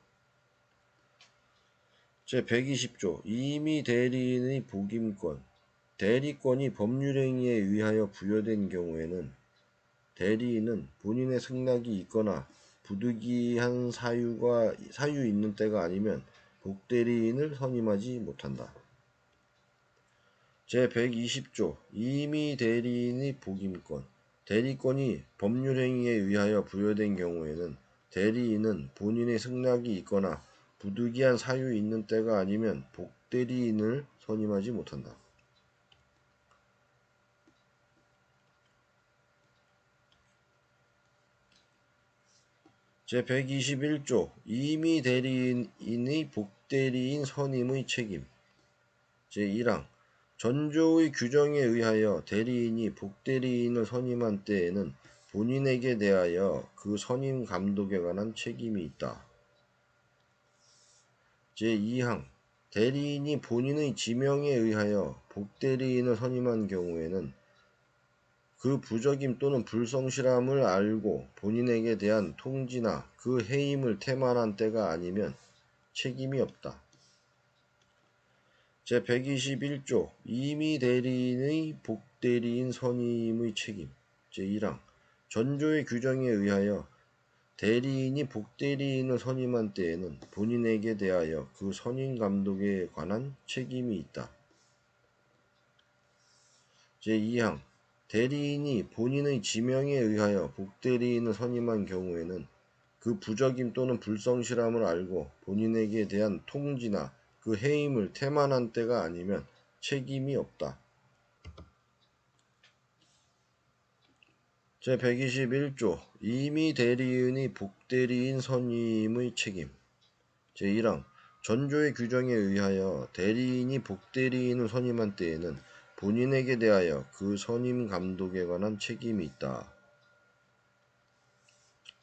제120조 임의 대리인의 복임권. 대리권이 법률 행위에 의하여 부여된 경우에는 대리인은 본인의 승낙이 있거나 부득이한 사유 있는 때가 아니면 복대리인을 선임하지 못한다. 제120조 임의 대리인의 복임권. 대리권이 법률 행위에 의하여 부여된 경우에는 대리인은 본인의 승낙이 있거나 부득이한 사유 있는 때가 아니면 복대리인을 선임하지 못한다. 제121조 임의 대리인의 복대리인 선임의 책임. 제1항 전조의 규정에 의하여 대리인이 복대리인을 선임한 때에는 본인에게 대하여 그 선임 감독에 관한 책임이 있다. 제2항 대리인이 본인의 지명에 의하여 복대리인을 선임한 경우에는 그 부적임 또는 불성실함을 알고 본인에게 대한 통지나 그 해임을 태만한 때가 아니면 책임이 없다. 제121조 임의 대리인의 복대리인 선임의 책임. 제1항 전조의 규정에 의하여 대리인이 복대리인을 선임한 때에는 본인에게 대하여 그 선임 감독에 관한 책임이 있다. 제2항 대리인이 본인의 지명에 의하여 복대리인을 선임한 경우에는 그 부적임 또는 불성실함을 알고 본인에게 대한 통지나 그 해임을 태만한 때가 아니면 책임이 없다. 제121조 임의 대리인의 복대리인 선임의 책임. 제1항 전조의 규정에 의하여 대리인이 복대리인을 선임한 때에는 본인에게 대하여 그 선임 감독에 관한 책임이 있다.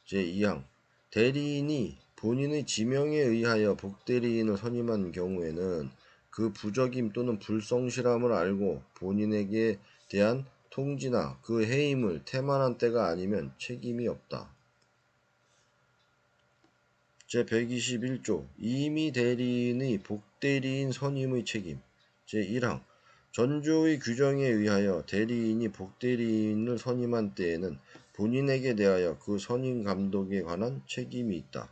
제2항 대리인이 본인의 지명에 의하여 복대리인을 선임한 경우에는 그 부적임 또는 불성실함을 알고 본인에게 대한 통지나 그 해임을 태만한 때가 아니면 책임이 없다. 제121조 임의 대리인의 복대리인 선임의 책임. 제1항 전조의 규정에 의하여 대리인이 복대리인을 선임한 때에는 본인에게 대하여 그 선임 감독에 관한 책임이 있다.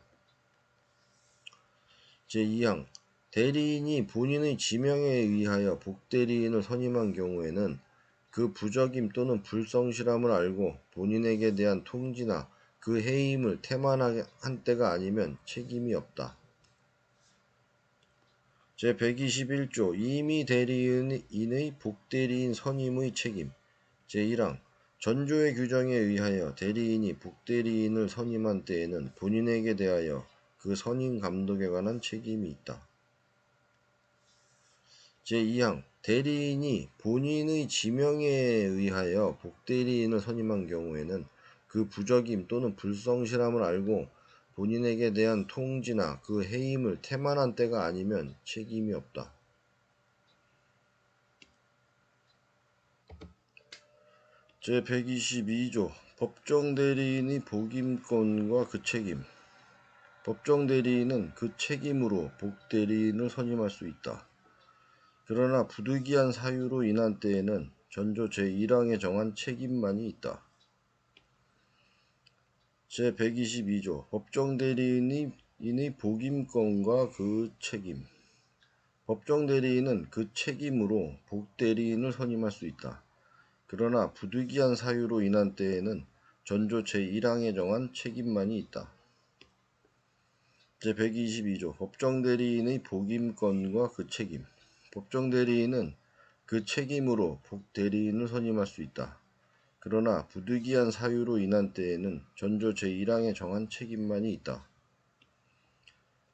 제2항 대리인이 본인의 지명에 의하여 복대리인을 선임한 경우에는 그 부적임 또는 불성실함을 알고 본인에게 대한 통지나 그 해임을 태만한 때가 아니면 책임이 없다. 제121조 임의 대리인의 복대리인 선임의 책임. 제1항 전조의 규정에 의하여 대리인이 복대리인을 선임한 때에는 본인에게 대하여 그 선임 감독에 관한 책임이 있다. 제2항 대리인이 본인의 지명에 의하여 복대리인을 선임한 경우에는 그 부적임 또는 불성실함을 알고 본인에게 대한 통지나 그 해임을 태만한 때가 아니면 책임이 없다. 제122조 법정대리인의 복임권과 그 책임. 법정대리인은 그 책임으로 복대리인을 선임할 수 있다. 그러나 부득이한 사유로 인한 때에는 전조 제1항에 정한 책임만이 있다. 제122조 법정대리인의 복임권과 그 책임. 법정대리인은 그 책임으로 복대리인을 선임할 수 있다. 그러나 부득이한 사유로 인한 때에는 전조 제1항에 정한 책임만이 있다. 제122조 법정대리인의 복임권과 그 책임. 법정대리인은 그 책임으로 복대리인을 선임할 수 있다. 그러나 부득이한 사유로 인한 때에는 전조 제1항에 정한 책임만이 있다.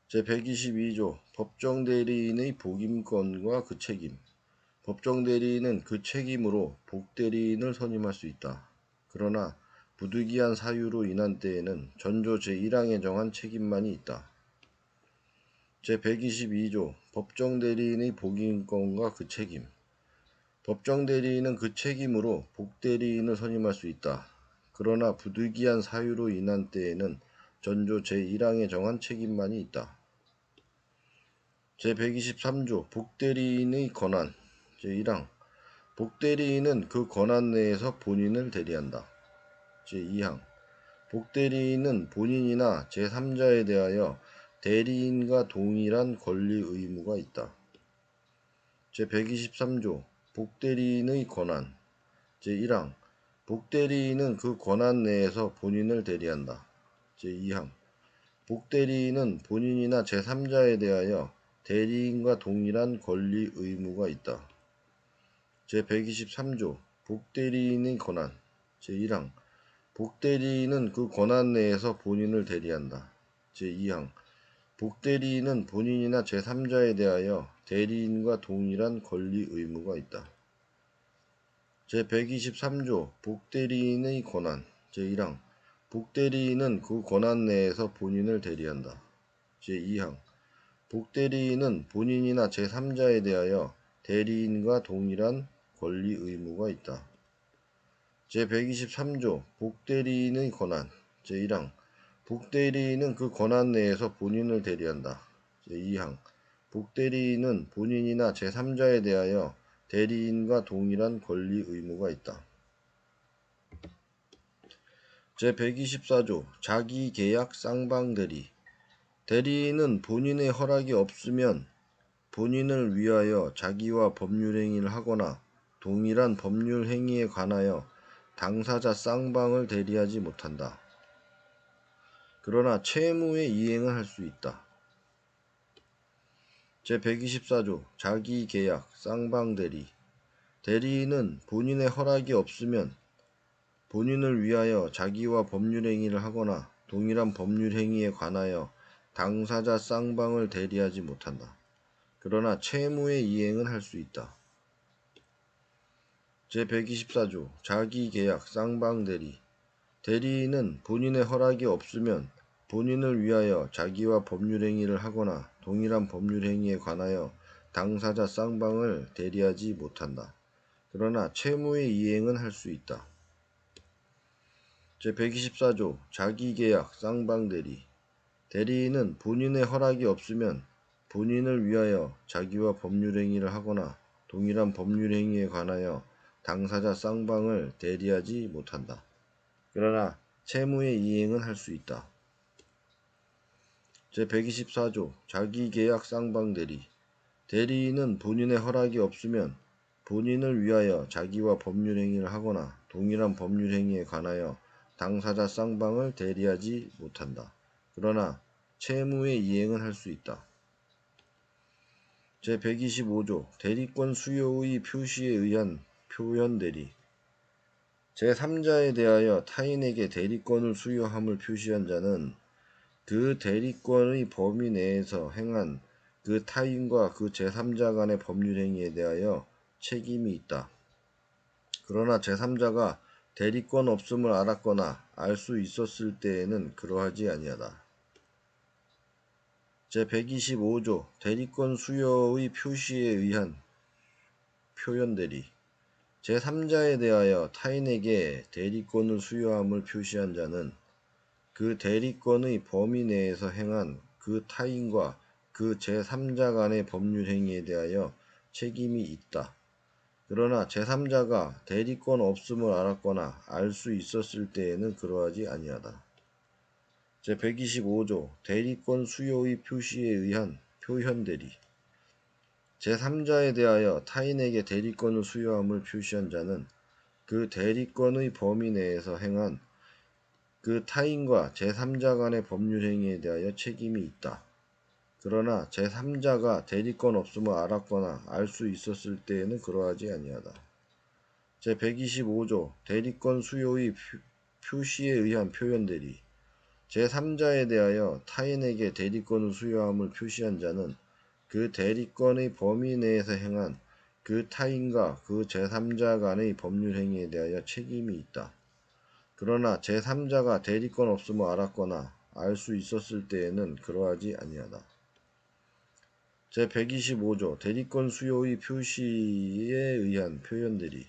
제122조 법정대리인의 복임권과 그 책임. 법정대리인은 그 책임으로 복대리인을 선임할 수 있다. 그러나 부득이한 사유로 인한 때에는 전조 제1항에 정한 책임만이 있다. 제122조 법정대리인의 복임권과 그 책임. 법정대리인은 그 책임으로 복대리인을 선임할 수 있다. 그러나 부득이한 사유로 인한 때에는 전조 제1항에 정한 책임만이 있다. 제123조 복대리인의 권한. 제1항 복대리인은 그 권한 내에서 본인을 대리한다. 제2항 복대리인은 본인이나 제3자에 대하여 대리인과 동일한 권리 의무가 있다. 제123조 복대리인의 권한. 제1항 복대리인은 그 권한 내에서 본인을 대리한다. 제2항 복대리인은 본인이나 제3자에 대하여 대리인과 동일한 권리 의무가 있다. 제123조 복대리인의 권한. 제1항 복대리인은 그 권한 내에서 본인을 대리한다. 제2항 복대리인은 본인이나 제3자에 대하여 대리인과 동일한 권리 의무가 있다. 제123조 복대리인의 권한. 제1항 복대리인은 그 권한 내에서 본인을 대리한다. 제2항 복대리인은 본인이나 제3자에 대하여 대리인과 동일한 권리 의무가 있다. 제123조 복대리인의 권한. 제1항 복대리인은 그 권한 내에서 본인을 대리한다. 제2항 복대리인은 본인이나 제3자에 대하여 대리인과 동일한 권리 의무가 있다. 제124조 자기계약 쌍방대리. 대리인은 본인의 허락이 없으면 본인을 위하여 자기와 법률행위를 하거나 동일한 법률행위에 관하여 당사자 쌍방을 대리하지 못한다. 그러나 채무의 이행은 할 수 있다. 제124조 자기계약 쌍방대리. 대리인은 본인의 허락이 없으면 본인을 위하여 자기와 법률행위를 하거나 동일한 법률행위에 관하여 당사자 쌍방을 대리하지 못한다. 그러나 채무의 이행은 할 수 있다. 제124조 자기계약 쌍방대리. 대리인은 본인의 허락이 없으면 본인을 위하여 자기와 법률행위를 하거나 동일한 법률행위에 관하여 당사자 쌍방을 대리하지 못한다. 그러나 채무의 이행은 할 수 있다. 제124조 자기계약 쌍방대리. 대리인은 본인의 허락이 없으면 본인을 위하여 자기와 법률행위를 하거나 동일한 법률행위에 관하여 당사자 쌍방을 대리하지 못한다. 그러나 채무의 이행은 할 수 있다. 제124조 자기계약 쌍방대리. 대리인은 본인의 허락이 없으면 본인을 위하여 자기와 법률행위를 하거나 동일한 법률행위에 관하여 당사자 쌍방을 대리하지 못한다. 그러나 채무의 이행은 할 수 있다. 제125조 대리권 수요의 표시에 의한 표현대리. 제3자에 대하여 타인에게 대리권을 수여함을 표시한 자는 그 대리권의 범위 내에서 행한 그 타인과 그 제3자 간의 법률행위에 대하여 책임이 있다. 그러나 제3자가 대리권 없음을 알았거나 알 수 있었을 때에는 그러하지 아니하다. 제125조 대리권 수여의 표시에 의한 표현대리. 제3자에 대하여 타인에게 대리권을 수여함을 표시한 자는 그 대리권의 범위 내에서 행한 그 타인과 그 제3자 간의 법률행위에 대하여 책임이 있다. 그러나 제3자가 대리권 없음을 알았거나 알 수 있었을 때에는 그러하지 아니하다. 제125조 대리권 수요의 표시에 의한 표현대리. 제3자에 대하여 타인에게 대리권을 수여함을 표시한 자는 그 대리권의 범위 내에서 행한 그 타인과 제3자 간의 법률행위에 대하여 책임이 있다. 그러나 제3자가 대리권 없음을 알았거나 알 수 있었을 때에는 그러하지 아니하다. 제125조 대리권 수요의 표시에 의한 표현대리. 제3자에 대하여 타인에게 대리권을 수여함을 표시한 자는 그 대리권의 범위 내에서 행한 그 타인과 그 제3자 간의 법률행위에 대하여 책임이 있다. 그러나 제3자가 대리권 없음을 알았거나 알 수 있었을 때에는 그러하지 아니하다. 제125조 대리권 수요의 표시에 의한 표현대리.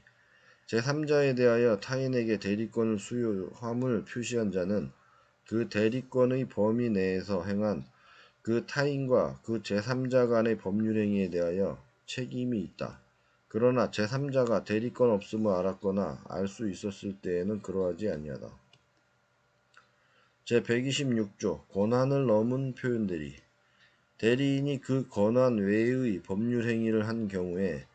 제3자에 대하여 타인에게 대리권을 수여함을 표시한 자는 그 대리권의 범위 내에서 행한 그 타인과 그 제3자 간의 법률행위에 대하여 책임이 있다. 그러나 제3자가 대리권 없음을 알았거나 알 수 있었을 때에는 그러하지 아니하다. 제126조 권한을 넘은 표현대리. 대리인이 그 권한 외의 법률행위를 한 경우에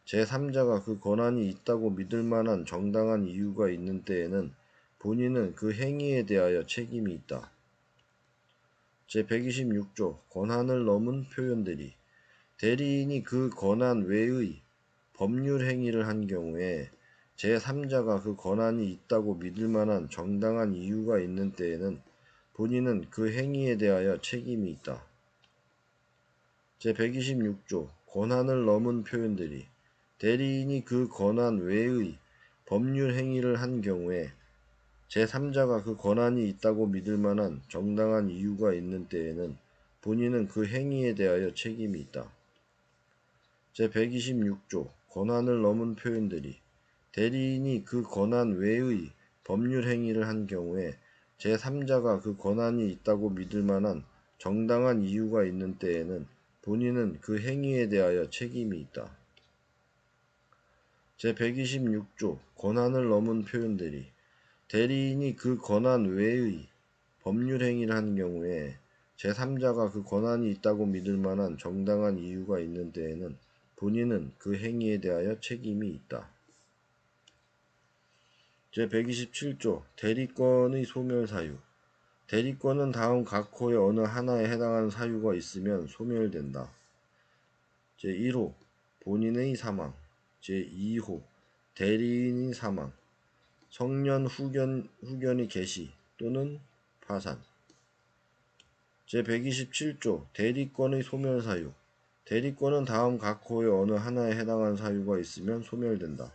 제3자가 그 권한이 있다고 믿을 만한 정당한 이유가 있는 때에는 본인은 그 행위에 대하여 책임이 있다. 제126조 권한을 넘은 표현대리. 대리인이 그 권한 외의 법률행위를 한 경우에 제3자가 그 권한이 있다고 믿을 만한 정당한 이유가 있는 때에는 본인은 그 행위에 대하여 책임이 있다. 제126조 권한을 넘은 표현대리. 대리인이 그 권한 외의 법률행위를 한 경우에 제3자가 그 권한이 있다고 믿을 만한 정당한 이유가 있는 때에는 본인은 그 행위에 대하여 책임이 있다. 제126조 권한을 넘은 표현대리. 대리인이 그 권한 외의 법률행위를 한 경우에 제3자가 그 권한이 있다고 믿을 만한 정당한 이유가 있는 때에는 본인은 그 행위에 대하여 책임이 있다. 제126조 권한을 넘은 표현들이 대리인이 그 권한 외의 법률 행위를 하는 경우에 제3자가 그 권한이 있다고 믿을 만한 정당한 이유가 있는 때에는 본인은 그 행위에 대하여 책임이 있다. 제127조 대리권의 소멸 사유 대리권은 다음 각 호의 어느 하나에 해당하는 사유가 있으면 소멸된다. 제1호 본인의 사망 제2호 대리인의 사망 성년 후견의 개시 또는 파산 제127조 대리권의 소멸 사유 대리권은 다음 각 호의 어느 하나에 해당하는 사유가 있으면 소멸된다.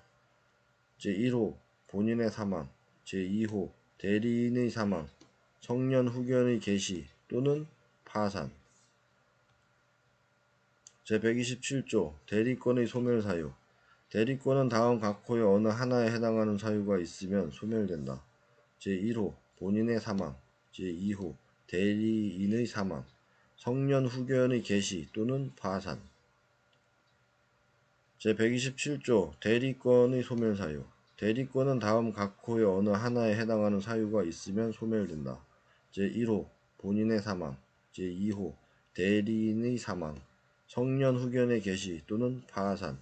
제1호 본인의 사망 제2호 대리인의 사망 성년 후견의 개시 또는 파산 제127조 대리권의 소멸 사유 대리권은 다음 각 호의 어느 하나에 해당하는 사유가 있으면 소멸된다. 제1호 본인의 사망 제2호 대리인의 사망 성년 후견의 개시 또는 파산 제127조 대리권의 소멸 사유 대리권은 다음 각 호의 어느 하나에 해당하는 사유가 있으면 소멸된다. 제1호 본인의 사망 제2호 대리인의 사망 성년 후견의 개시 또는 파산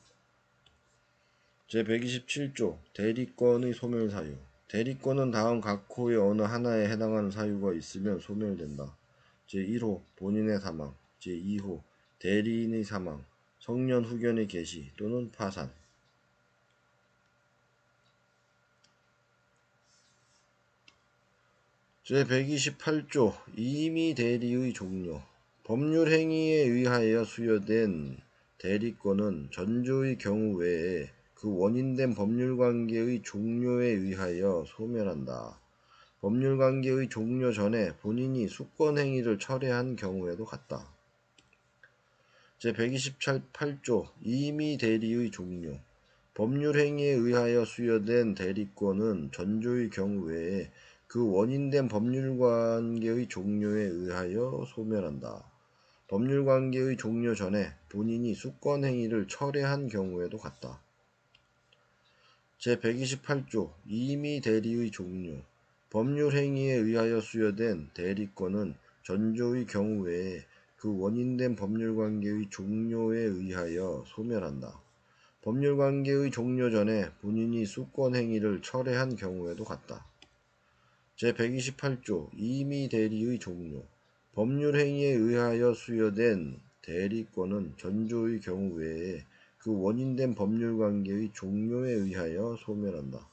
제127조 대리권의 소멸 사유 대리권은 다음 각 호의 어느 하나에 해당하는 사유가 있으면 소멸된다. 제1호 본인의 사망 제2호 대리인의 사망 성년 후견의 개시 또는 파산 제128조 임의 대리의 종료 법률 행위에 의하여 수여된 대리권은 전조의 경우 외에 그 원인된 법률관계의 종료에 의하여 소멸한다. 법률관계의 종료 전에 본인이 수권행위를 철회한 경우에도 같다. 제128조 임의 대리의 종료 법률행위에 의하여 수여된 대리권은 전조의 경우 외에 그 원인된 법률관계의 종료에 의하여 소멸한다. 법률관계의 종료 전에 본인이 수권행위를 철회한 경우에도 같다. 제128조 임의 대리의 종료 법률행위에 의하여 수여된 대리권은 전조의 경우 외에 그 원인된 법률관계의 종료에 의하여 소멸한다. 법률관계의 종료 전에 본인이 수권행위를 철회한 경우에도 같다. 제128조 임의 대리의 종료 법률행위에 의하여 수여된 대리권은 전조의 경우 외에 그 원인된 법률관계의 종료에 의하여 소멸한다.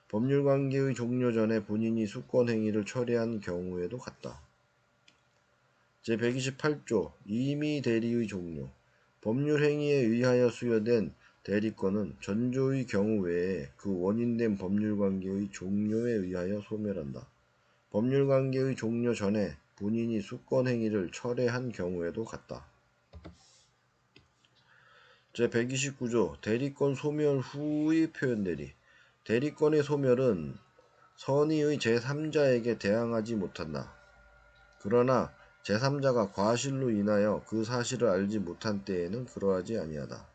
법률관계의 종료 전에 본인이 수권행위를 철회한 경우에도 같다. 제128조 임의 대리의 종료 법률행위에 의하여 수여된 대리권은 전조의 경우 외에 그 원인된 법률관계의 종료에 의하여 소멸한다. 법률관계의 종료 전에 본인이 수권행위를 철회한 경우에도 같다. 제129조 대리권 소멸 후의 표현대리 대리권의 소멸은 선의의 제3자에게 대항하지 못한다. 그러나 제3자가 과실로 인하여 그 사실을 알지 못한 때에는 그러하지 아니하다.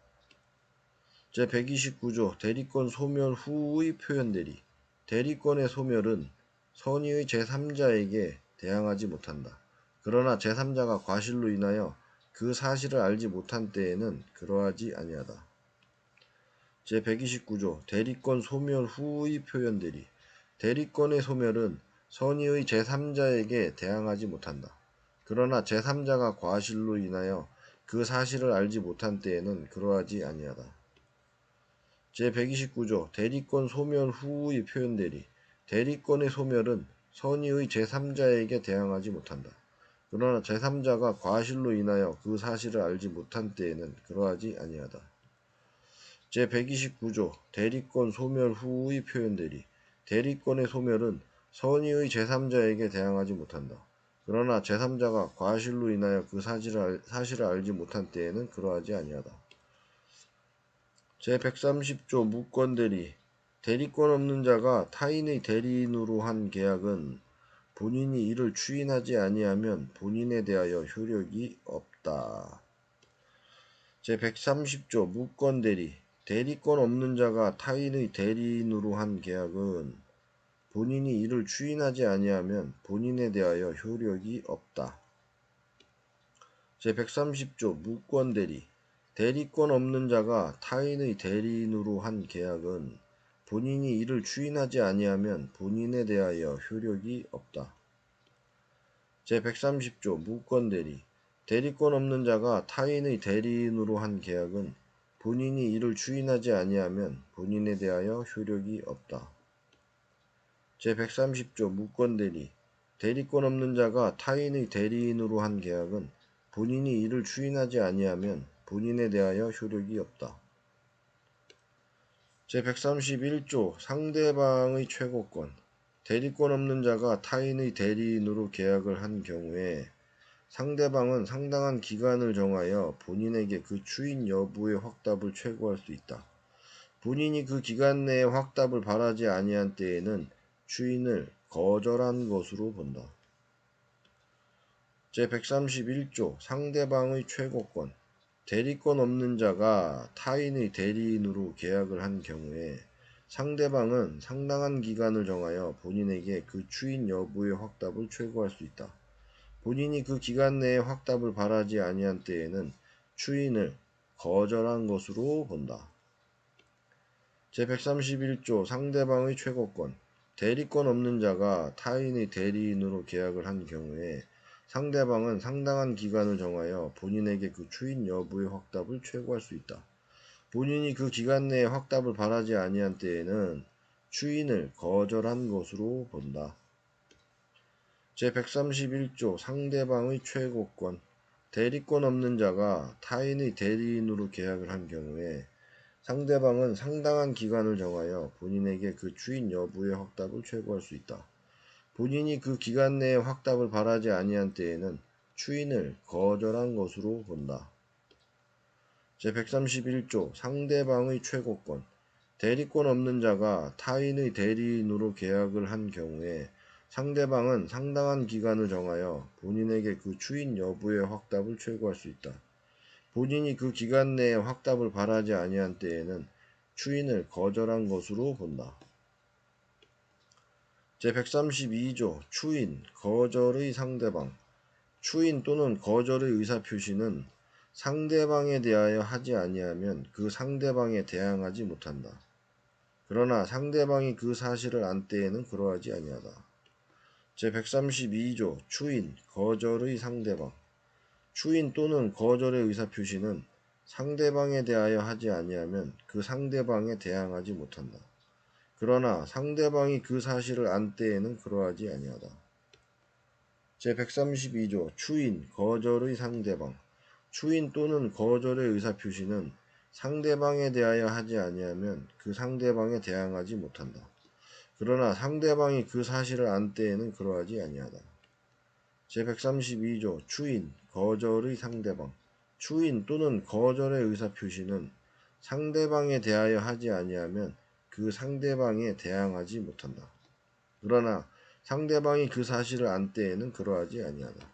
제129조 대리권 소멸 후의 표현대리 대리권의 소멸은 선의의 제3자에게 대항하지 못한다. 그러나 제3자가 과실로 인하여 그 사실을 알지 못한 때에는 그러하지 아니하다. 제129조 대리권 소멸 후의 표현대리 대리권의 소멸은 선의의 제3자에게 대항하지 못한다. 그러나 제3자가 과실로 인하여 그 사실을 알지 못한 때에는 그러하지 아니하다. 제129조 대리권 소멸 후의 표현대리 대리권의 소멸은 선의의 제3자에게 대항하지 못한다. 그러나 제3자가 과실로 인하여 그 사실을 알지 못한 때에는 그러하지 아니하다. 제129조 대리권 소멸 후의 표현대리 대리권의 소멸은 선의의 제3자에게 대항하지 못한다. 그러나 제3자가 과실로 인하여 그 사실을 알지 못한 때에는 그러하지 아니하다. 제130조 무권대리 대리권 없는 자가 타인의 대리인으로 한 계약은 본인이 이를 추인하지 아니하면 본인에 대하여 효력이 없다. 제130조 무권 대리. 대리권 없는 자가 타인의 대리인으로 한 계약은 본인이 이를 추인하지 아니하면 본인에 대하여 효력이 없다. 제130조 무권 대리. 대리권 없는 자가 타인의 대리인으로 한 계약은 본인이 이를 추인하지 아니하면 본인에 대하여 효력이 없다. 제130조 무권 대리. 대리권 없는 자가 타인의 대리인으로 한 계약은 본인이 이를 추인하지 아니하면 본인에 대하여 효력이 없다. 제130조 무권 대리. 대리권 없는 자가 타인의 대리인으로 한 계약은 본인이 이를 추인하지 아니하면 본인에 대하여 효력이 없다. 제131조 상대방의 최고권. 대리권 없는 자가 타인의 대리인으로 계약을 한 경우에 상대방은 상당한 기간을 정하여 본인에게 그 추인 여부의 확답을 최고할 수 있다. 본인이 그 기간 내에 확답을 바라지 아니한 때에는 추인을 거절한 것으로 본다. 제131조 상대방의 최고권. 대리권 없는 자가 타인의 대리인으로 계약을 한 경우에 상대방은 상당한 기간을 정하여 본인에게 그 추인 여부의 확답을 최고할 수 있다. 본인이 그 기간 내에 확답을 바라지 아니한 때에는 추인을 거절한 것으로 본다. 제131조 상대방의 최고권. 대리권 없는 자가 타인의 대리인으로 계약을 한 경우에 상대방은 상당한 기간을 정하여 본인에게 그 추인 여부의 확답을 최고할 수 있다. 본인이 그 기간 내에 확답을 바라지 아니한 때에는 추인을 거절한 것으로 본다. 제131조 상대방의 최고권. 대리권 없는 자가 타인의 대리인으로 계약을 한 경우에 상대방은 상당한 기간을 정하여 본인에게 그 추인 여부의 확답을 최고할 수 있다. 본인이 그 기간 내에 확답을 바라지 아니한 때에는 추인을 거절한 것으로 본다. 제131조 상대방의 최고권. 대리권 없는 자가 타인의 대리인으로 계약을 한 경우에 상대방은 상당한 기간을 정하여 본인에게 그 추인 여부의 확답을 최고할 수 있다. 본인이 그 기간 내에 확답을 바라지 아니한 때에는 추인을 거절한 것으로 본다. 제132조 추인, 거절의 상대방. 추인 또는 거절의 의사표시는 상대방에 대하여 하지 아니하면 그 상대방에 대항하지 못한다. 그러나 상대방이 그 사실을 안 때에는 그러하지 아니하다. 제132조 추인, 거절의 상대방. 추인 또는 거절의 의사표시는 상대방에 대하여 하지 아니하면 그 상대방에 대항하지 못한다. 그러나 상대방이 그 사실을 안 때에는 그러하지 아니하다. 제132조 추인, 거절의 상대방. 추인 또는 거절의 의사표시는 상대방에 대하여 하지 아니하면 그 상대방에 대항하지 못한다. 그러나 상대방이 그 사실을 안 때에는 그러하지 아니하다. 제132조 추인, 거절의 상대방. 추인 또는 거절의 의사표시는 상대방에 대하여 하지 아니하면 그 상대방에 대항하지 못한다. 그러나 상대방이 그 사실을 안 때에는 그러하지 아니하다.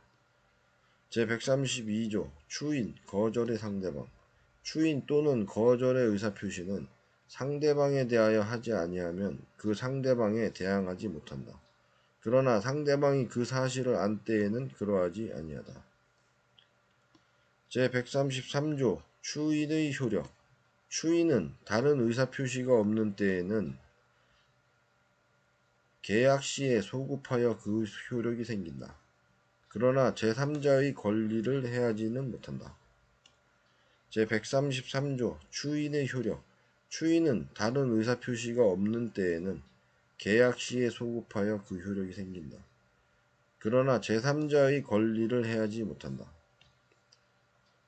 제132조 추인, 거절의 상대방. 추인 또는 거절의 의사표시는 상대방에 대하여 하지 아니하면 그 상대방에 대항하지 못한다. 그러나 상대방이 그 사실을 안 때에는 그러하지 아니하다. 제133조 추인의 효력. 추인은 다른 의사표시가 없는 때에는 계약 시에 소급하여 그 효력이 생긴다. 그러나 제3자의 권리를 해하지는 못한다. 제133조 추인의 효력. 추인은 다른 의사표시가 없는 때에는 계약 시에 소급하여 그 효력이 생긴다. 그러나 제3자의 권리를 해하지 못한다.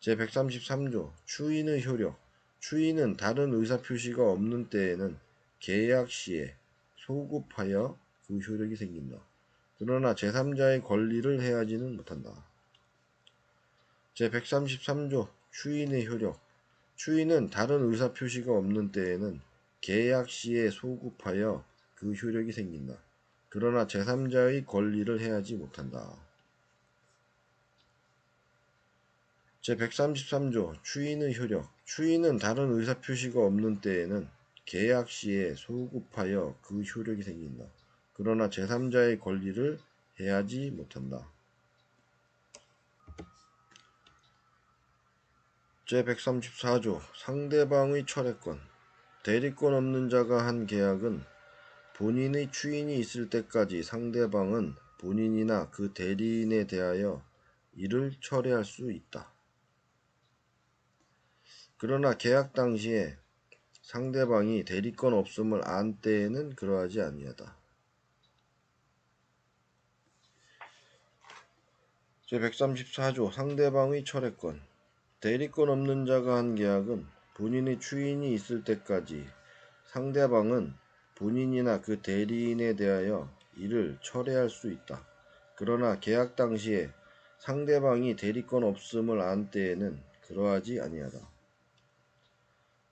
제133조 추인의 효력. 추인은 다른 의사표시가 없는 때에는 계약 시에 소급하여 그 효력이 생긴다. 그러나 제3자의 권리를 해하지는 못한다. 제133조 추인의 효력. 추인은 다른 의사표시가 없는 때에는 계약 시에 소급하여 그 효력이 생긴다. 그러나 제3자의 권리를 해하지 못한다. 제133조 추인의 효력. 추인은 다른 의사표시가 없는 때에는 계약 시에 소급하여 그 효력이 생긴다. 그러나 제3자의 권리를 해하지 못한다. 제134조 상대방의 철회권. 대리권 없는 자가 한 계약은 본인의 추인이 있을 때까지 상대방은 본인이나 그 대리인에 대하여 이를 철회할 수 있다. 그러나 계약 당시에 상대방이 대리권 없음을 안 때에는 그러하지 아니하다. 제134조 상대방의 철회권. 대리권 없는 자가 한 계약은 본인의 추인이 있을 때까지 상대방은 본인이나 그 대리인에 대하여 이를 철회할 수 있다. 그러나 계약 당시에 상대방이 대리권 없음을 안 때에는 그러하지 아니하다.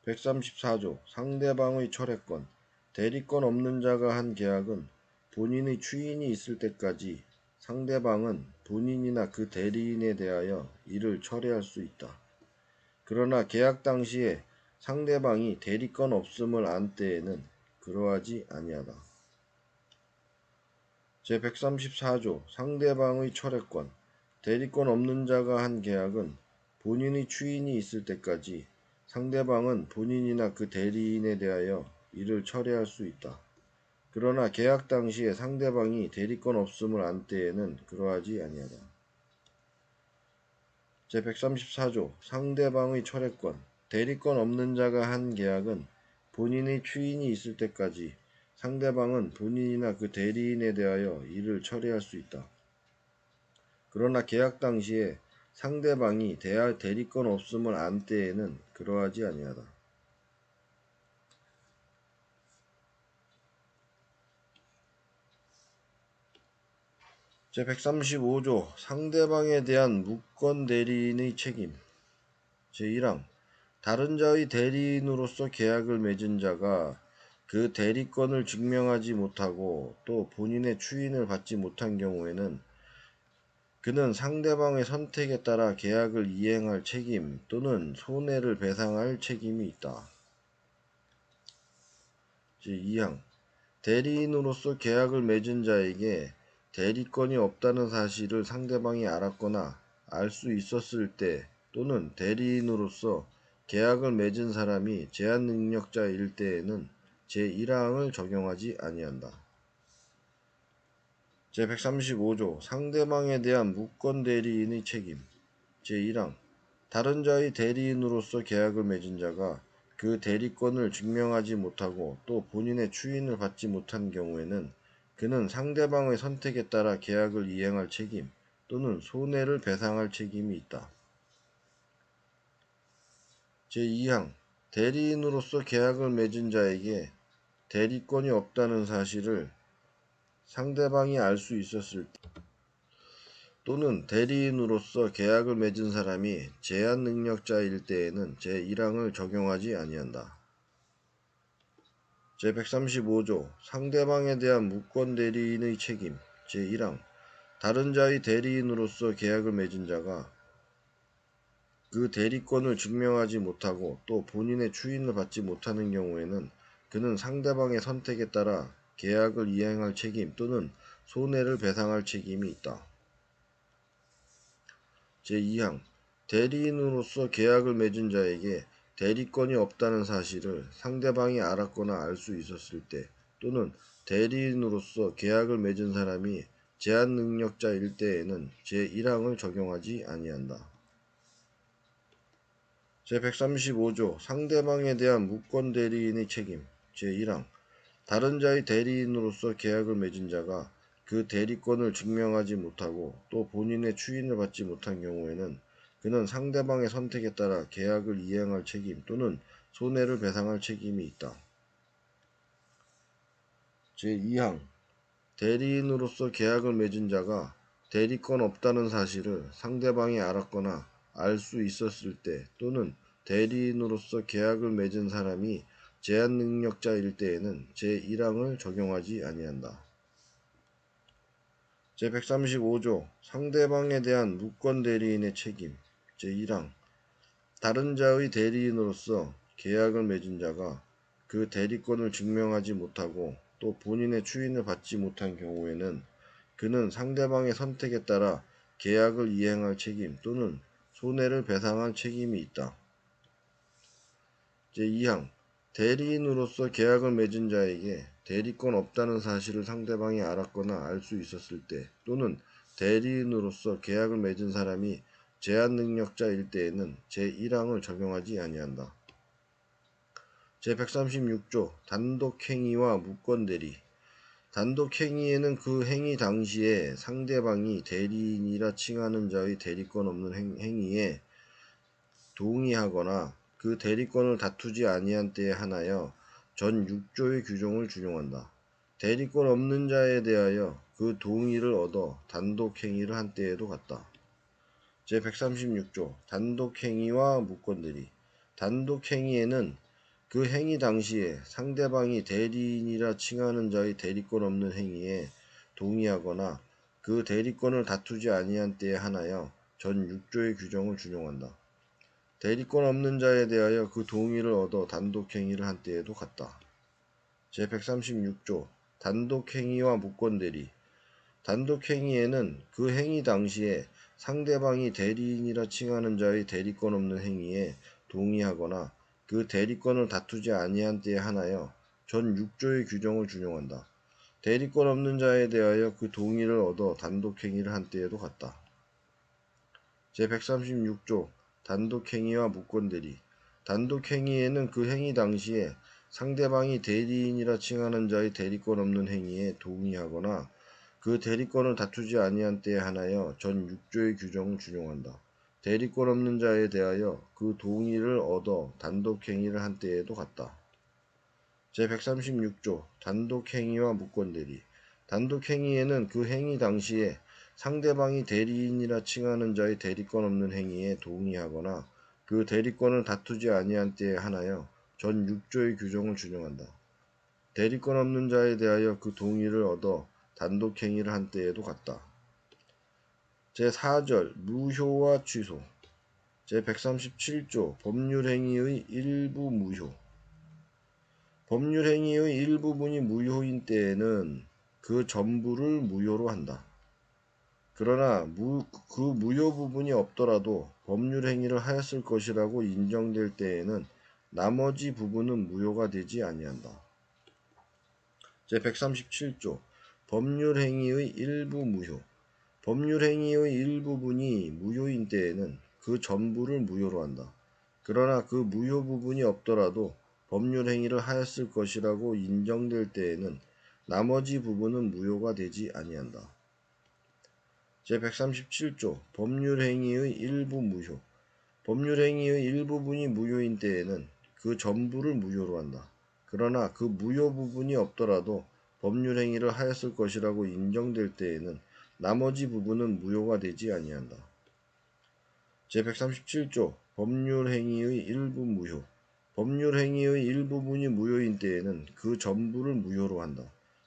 134조 상대방의 철회권. 대리권 없는 자가 한 계약은 본인의 추인이 있을 때까지 상대방은 본인이나 그 대리인에 대하여 이를 철회할 수 있다. 그러나 계약 당시에 상대방이 대리권 없음을 안 때에는 그러하지 아니하다. 제134조 상대방의 철회권. 대리권 없는 자가 한 계약은 본인의 추인이 있을 때까지 상대방은 본인이나 그 대리인에 대하여 이를 철회할 수 있다. 그러나 계약 당시에 상대방이 대리권 없음을 안 때에는 그러하지 아니하다. 제134조 상대방의 철회권. 대리권 없는 자가 한 계약은 본인의 추인이 있을 때까지 상대방은 본인이나 그 대리인에 대하여 이를 철회할 수 있다. 그러나 계약 당시에 상대방이 대리권 없음을 안 때에는 그러하지 아니하다. 제135조 상대방에 대한 무권 대리인의 책임. 제1항 다른 자의 대리인으로서 계약을 맺은 자가 그 대리권을 증명하지 못하고 또 본인의 추인을 받지 못한 경우에는 그는 상대방의 선택에 따라 계약을 이행할 책임 또는 손해를 배상할 책임이 있다. 제2항 대리인으로서 계약을 맺은 자에게 대리권이 없다는 사실을 상대방이 알았거나 알 수 있었을 때 또는 대리인으로서 계약을 맺은 사람이 제한 능력자일 때에는 제1항을 적용하지 아니한다. 제135조 상대방에 대한 무권 대리인의 책임. 제1항 다른 자의 대리인으로서 계약을 맺은 자가 그 대리권을 증명하지 못하고 또 본인의 추인을 받지 못한 경우에는 그는 상대방의 선택에 따라 계약을 이행할 책임 또는 손해를 배상할 책임이 있다. 제2항 대리인으로서 계약을 맺은 자에게 대리권이 없다는 사실을 상대방이 알 수 있었을 때 또는 대리인으로서 계약을 맺은 사람이 제한 능력자일 때에는 제1항을 적용하지 아니한다. 제135조 상대방에 대한 무권 대리인의 책임. 제1항 다른 자의 대리인으로서 계약을 맺은 자가 그 대리권을 증명하지 못하고 또 본인의 추인을 받지 못하는 경우에는 그는 상대방의 선택에 따라 계약을 이행할 책임 또는 손해를 배상할 책임이 있다. 제2항 대리인으로서 계약을 맺은 자에게 대리권이 없다는 사실을 상대방이 알았거나 알 수 있었을 때 또는 대리인으로서 계약을 맺은 사람이 제한 능력자일 때에는 제1항을 적용하지 아니한다. 제135조 상대방에 대한 무권 대리인의 책임. 제1항 다른 자의 대리인으로서 계약을 맺은 자가 그 대리권을 증명하지 못하고 또 본인의 추인을 받지 못한 경우에는 그는 상대방의 선택에 따라 계약을 이행할 책임 또는 손해를 배상할 책임이 있다. 제2항 대리인으로서 계약을 맺은 자가 대리권 없다는 사실을 상대방이 알았거나 알 수 있었을 때 또는 대리인으로서 계약을 맺은 사람이 제한 능력자일 때에는 제1항을 적용하지 아니한다. 제135조 상대방에 대한 무권 대리인의 책임. 제1항 다른 자의 대리인으로서 계약을 맺은 자가 그 대리권을 증명하지 못하고 또 본인의 추인을 받지 못한 경우에는 그는 상대방의 선택에 따라 계약을 이행할 책임 또는 손해를 배상할 책임이 있다. 제2항 대리인으로서 계약을 맺은 자에게 대리권 없다는 사실을 상대방이 알았거나 알 수 있었을 때 또는 대리인으로서 계약을 맺은 사람이 제한 능력자일 때에는 제1항을 적용하지 아니한다. 제136조 단독행위와 무권대리 단독행위에는 그 행위 당시에 상대방이 대리인이라 칭하는 자의 대리권 없는 행위에 동의하거나 그 대리권을 다투지 아니한 때에 한하여 전 6조의 규정을 준용한다. 대리권 없는 자에 대하여 그 동의를 얻어 단독행위를 한 때에도 같다. 제136조 단독행위와 무권대리 단독행위에는 그 행위 당시에 상대방이 대리인이라 칭하는 자의 대리권 없는 행위에 동의하거나 그 대리권을 다투지 아니한 때에 한하여 전 6조의 규정을 준용한다. 대리권 없는 자에 대하여 그 동의를 얻어 단독행위를 한 때에도 같다. 제136조 단독행위와 무권대리 단독행위에는 그 행위 당시에 상대방이 대리인이라 칭하는 자의 대리권 없는 행위에 동의하거나 그 대리권을 다투지 아니한 때에 한하여 전 6조의 규정을 준용한다. 대리권 없는 자에 대하여 그 동의를 얻어 단독행위를 한 때에도 같다. 제136조 단독행위와 무권대리 단독행위에는 그 행위 당시에 상대방이 대리인이라 칭하는 자의 대리권 없는 행위에 동의하거나 그 대리권을 다투지 아니한 때에 한하여 전 6조의 규정을 준용한다. 대리권 없는 자에 대하여 그 동의를 얻어 단독행위를 한 때에도 같다. 제136조 단독행위와 무권대리 단독행위에는 그 행위 당시에 상대방이 대리인이라 칭하는 자의 대리권 없는 행위에 동의하거나 그 대리권을 다투지 아니한 때에 한하여 전 6조의 규정을 준용한다. 대리권 없는 자에 대하여 그 동의를 얻어 단독행위를 한 때에도 같다. 제4절 무효와 취소 제137조 법률행위의 일부 무효 법률행위의 일부분이 무효인 때에는 그 전부를 무효로 한다. 그러나 그 무효 부분이 없더라도 법률행위를 하였을 것이라고 인정될 때에는 나머지 부분은 무효가 되지 아니한다. 제137조 법률행위의 일부 무효 법률행위의 일부분이 무효인 때에는 그 전부를 무효로 한다. 그러나 그 무효 부분이 없더라도 법률행위를 하였을 것이라고 인정될 때에는 나머지 부분은 무효가 되지 아니한다. 제137조 법률행위의 일부 무효 법률행위의 일부분이 무효인 때에는 그 전부를 무효로 한다. 그러나 그 무효 부분이 없더라도 법률행위를 하였을 것이라고 인정될 때에는 나머지 부분은 무효가 되지 아니한다. 제137조 법률행위의 일부 무효 법률행위의 일부분이 무효인 때에는 그 전부를 무효로 한다.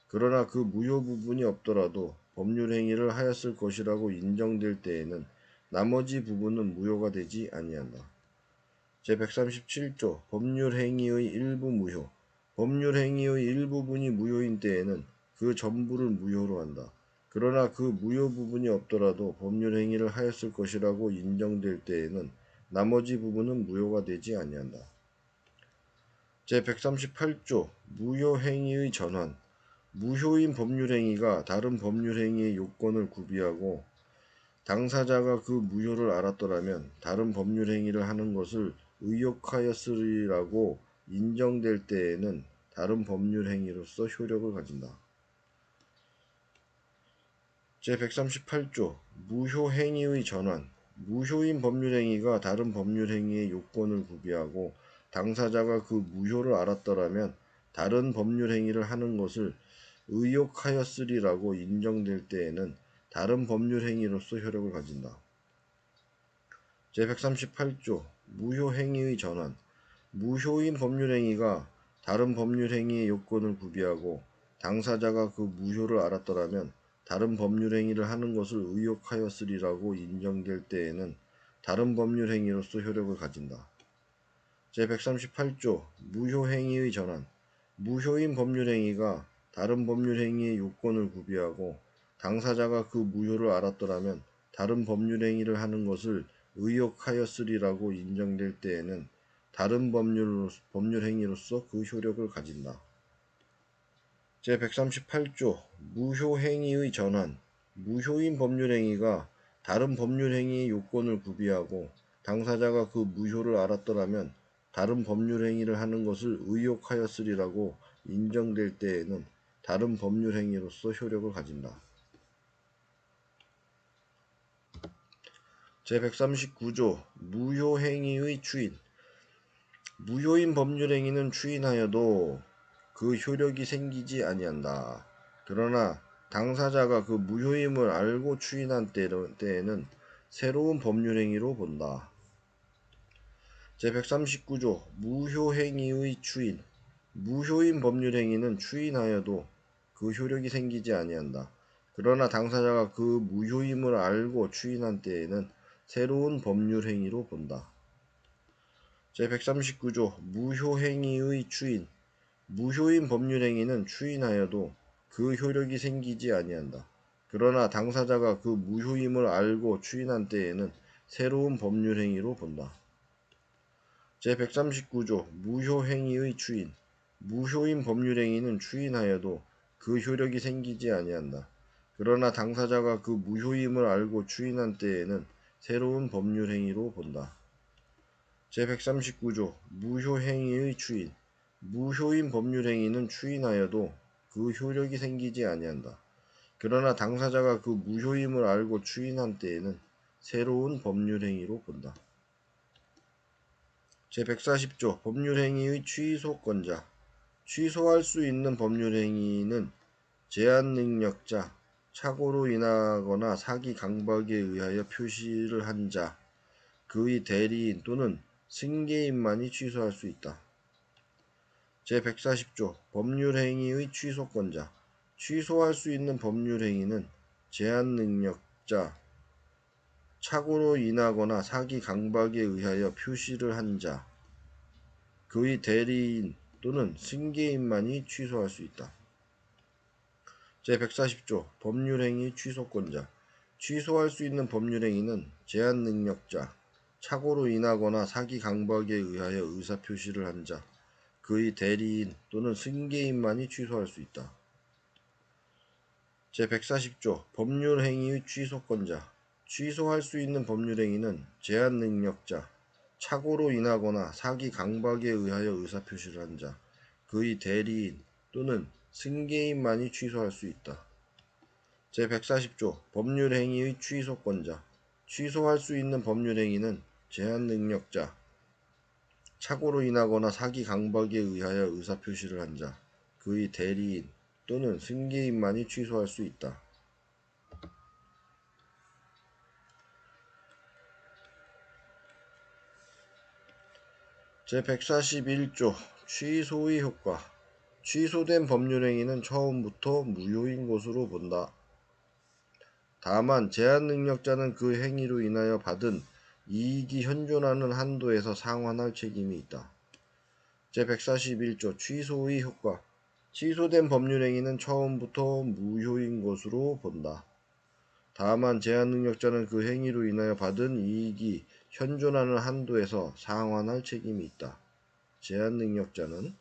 그러나 그 무효 부분이 없더라도 법률행위를 하였을 것이라고 인정될 때에는 나머지 부분은 무효가 되지 아니한다. 제137조 법률행위의 일부 무효 법률행위의 일부분이 무효인 때에는 그 전부를 무효로 한다. 그러나 그 무효 부분이 없더라도 법률행위를 하였을 것이라고 인정될 때에는 나머지 부분은 무효가 되지 아니한다. 제138조 무효행위의 전환 무효인 법률행위가 다른 법률행위의 요건을 구비하고 당사자가 그 무효를 알았더라면 다른 법률행위를 하는 것을 의욕하였으리라고 인정될 때에는 다른 법률행위로서 효력을 가진다. 제138조 무효행위의 전환 무효인 법률행위가 다른 법률행위의 요건을 구비하고 당사자가 그 무효를 알았더라면 다른 법률행위를 하는 것을 의욕하였으리라고 인정될 때에는 다른 법률행위로서 효력을 가진다. 제138조 무효행위의 전환 무효인 법률행위가 다른 법률행위의 요건을 구비하고 당사자가 그 무효를 알았더라면 다른 법률행위를 하는 것을 의욕하였으리라고 인정될 때에는 다른 법률 행위로서 효력을 가진다. 제138조 무효행위의 전환. 무효인 법률 행위가 다른 법률 행위의 요건을 구비하고 당사자가 그 무효를 알았더라면 다른 법률 행위를 하는 것을 의욕하였으리라고 인정될 때에는 다른 법률 행위로서 그 효력을 가진다. 제138조 무효행위의 전환. 무효인 법률 행위가 다른 법률 행위의 요건을 구비하고 당사자가 그 무효를 알았더라면 다른 법률 행위를 하는 것을 의욕하였으리라고 인정될 때에는 다른 법률 행위로서 효력을 가진다. 제139조 무효행위의 추인. 무효인 법률 행위는 추인하여도 그 효력이 생기지 아니한다. 그러나 당사자가 그 무효임을 알고 추인한 때에는 새로운 법률 행위로 본다. 제139조 무효행위의 추인. 무효인 법률 행위는 추인하여도 그 효력이 생기지 아니한다. 그러나 당사자가 그 무효임을 알고 추인한 때에는 새로운 법률 행위로 본다. 제139조 무효행위의 추인. 무효인 법률 행위는 추인하여도 그 효력이 생기지 아니한다. 그러나 당사자가 그 무효임을 알고 추인한 때에는 새로운 법률 행위로 본다. 제139조 무효행위의 추인. 무효인 법률 행위는 추인하여도 그 효력이 생기지 아니한다. 그러나 당사자가 그 무효임을 알고 추인한 때에는 새로운 법률 행위로 본다. 제139조 무효행위의 추인. 무효인 법률 행위는 추인하여도 그 효력이 생기지 아니한다. 그러나 당사자가 그 무효임을 알고 추인한 때에는 새로운 법률 행위로 본다. 제140조 법률행위의 취소권자. 취소할 수 있는 법률행위는 제한능력자, 착오로 인하거나 사기 강박에 의하여 표시를 한 자, 그의 대리인 또는 승계인만이 취소할 수 있다. 제140조 법률행위의 취소권자. 취소할 수 있는 법률행위는 제한능력자, 착오로 인하거나 사기 강박에 의하여 표시를 한 자, 그의 대리인 또는 승계인만이 취소할 수 있다. 제140조 법률행위 취소권자. 취소할 수 있는 법률행위는 제한능력자, 착오로 인하거나 사기 강박에 의하여 의사표시를 한 자, 그의 대리인 또는 승계인만이 취소할 수 있다. 제140조 법률행위의 취소권자. 취소할 수 있는 법률행위는 제한능력자, 착오로 인하거나 사기 강박에 의하여 의사표시를 한 자, 그의 대리인 또는 승계인만이 취소할 수 있다. 제140조 법률행위의 취소권자. 취소할 수 있는 법률행위는 제한능력자, 착오로 인하거나 사기 강박에 의하여 의사표시를 한 자, 그의 대리인 또는 승계인만이 취소할 수 있다. 제141조 취소의 효과. 취소된 법률행위는 처음부터 무효인 것으로 본다. 다만 제한능력자는 그 행위로 인하여 받은 이익이 현존하는 한도에서 상환할 책임이 있다. 제141조 취소의 효과. 취소된 법률행위는 처음부터 무효인 것으로 본다. 다만 제한능력자는 그 행위로 인하여 받은 이익이 현존하는 한도에서 상환할 책임이 있다. 제한능력자는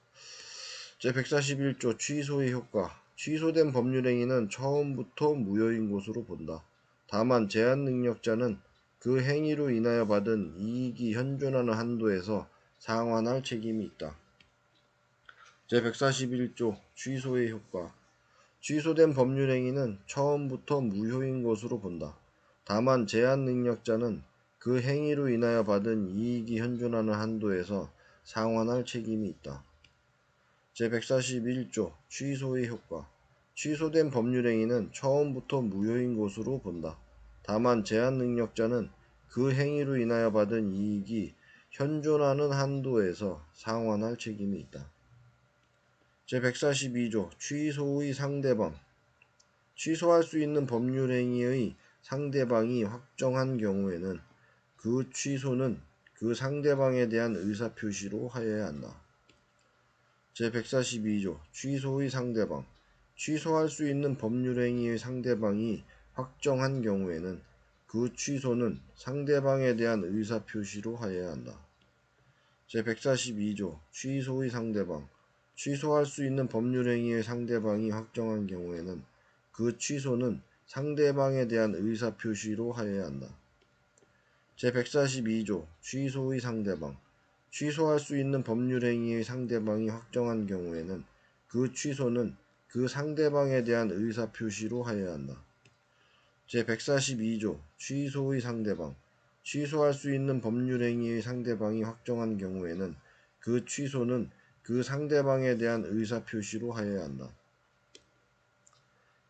제141조 취소의 효과. 취소된 법률행위는 처음부터 무효인 것으로 본다. 다만 제한능력자는 그 행위로 인하여 받은 이익이 현존하는 한도에서 상환할 책임이 있다. 제141조 취소의 효과. 취소된 법률행위는 처음부터 무효인 것으로 본다. 다만 제한능력자는 그 행위로 인하여 받은 이익이 현존하는 한도에서 상환할 책임이 있다. 제141조 취소의 효과. 취소된 법률행위는 처음부터 무효인 것으로 본다. 다만 제한능력자는 그 행위로 인하여 받은 이익이 현존하는 한도에서 상환할 책임이 있다. 제142조 취소의 상대방. 취소할 수 있는 법률행위의 상대방이 확정한 경우에는 그 취소는 그 상대방에 대한 의사표시로 하여야 한다. 제142조 취소의 상대방. 취소할 수 있는 법률행위의 상대방이 확정한 경우에는 그 취소는 상대방에 대한 의사표시로 하여야 한다. 제142조 취소의 상대방. 취소할 수 있는 법률행위의 상대방이 확정한 경우에는 그 취소는 상대방에 대한 의사표시로 하여야 한다. 제142조 취소의 상대방. 취소할 수 있는 법률행위의 상대방이 확정한 경우에는 그 취소는 그 상대방에 대한 의사표시로 하여야 한다. 제142조 취소의 상대방. 취소할 수 있는 법률행위의 상대방이 확정한 경우에는 그 취소는 그 상대방에 대한 의사표시로 하여야 한다.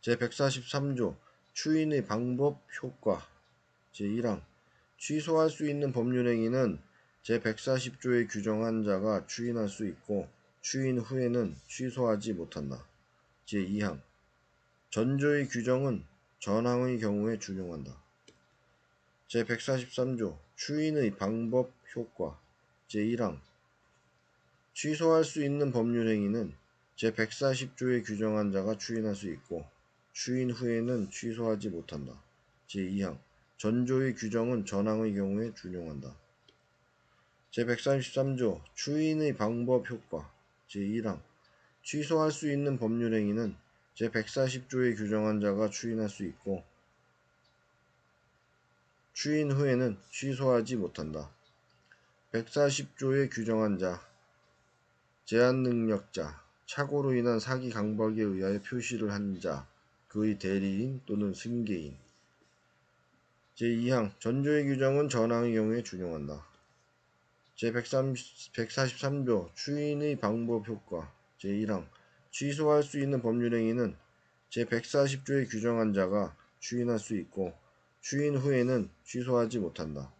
제143조 추인의 방법, 효과. 제1항 취소할 수 있는 법률행위는 제140조에 규정한 자가 추인할 수 있고 추인 후에는 취소하지 못한다. 제2항 전조의 규정은 전항의 경우에 준용한다. 제143조 추인의 방법, 효과. 제1항 취소할 수 있는 법률행위는 제140조에 규정한 자가 추인할 수 있고 추인 후에는 취소하지 못한다. 제2항 전조의 규정은 전항의 경우에 준용한다. 제133조 추인의 방법, 효과. 제1항 취소할 수 있는 법률행위는 제140조에 규정한 자가 추인할 수 있고 추인 후에는 취소하지 못한다. 140조에 규정한 자, 제한능력자, 착오로 인한 사기 강박에 의하여 표시를 한 자, 그의 대리인 또는 승계인. 제2항 전조의 규정은 전항의 경우에 준용한다. 제143조 추인의 방법, 효과. 제1항 취소할 수 있는 법률행위는 제140조에 규정한 자가 추인할 수 있고 추인 후에는 취소하지 못한다.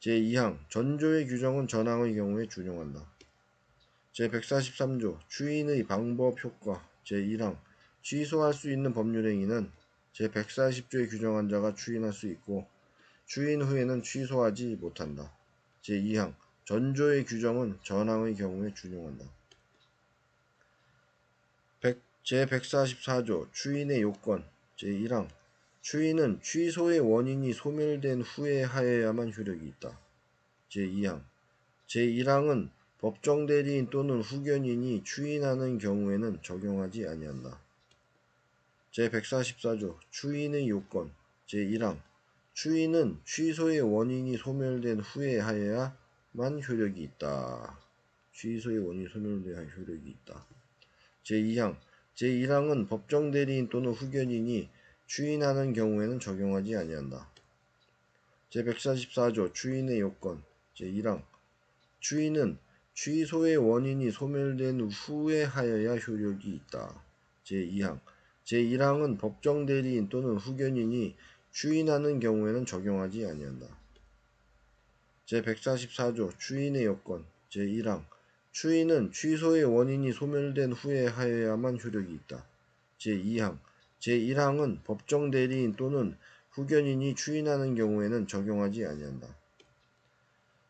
제2항 전조의 규정은 전항의 경우에 준용한다. 제143조 추인의 방법, 효과. 제1항 취소할 수 있는 법률행위는 제140조에 규정한 자가 추인할 수 있고 추인 후에는 취소하지 못한다. 제2항 전조의 규정은 전항의 경우에 준용한다. 제144조 추인의 요건. 제1항 추인은 취소의 원인이 소멸된 후에 하여야만 효력이 있다. 제2항 제1항은 법정 대리인 또는 후견인이 추인하는 경우에는 적용하지 아니한다. 제144조 추인의 요건. 제1항 추인은 취소의 원인이 소멸된 후에 하여야만 효력이 있다. 취소의 원인이 소멸돼야 효력이 있다. 제2항 제1항은 법정 대리인 또는 후견인이 추인하는 경우에는 적용하지 아니한다. 제144조 추인의 요건. 제1항 추인은 취소의 원인이 소멸된 후에 하여야 효력이 있다. 제2항 제1항은 법정 대리인 또는 후견인이 추인하는 경우에는 적용하지 아니한다. 제144조 추인의 요건. 제1항 추인은 취소의 원인이 소멸된 후에 하여야만 효력이 있다. 제2항 제1항은 법정 대리인 또는 후견인이 추인하는 경우에는 적용하지 아니한다.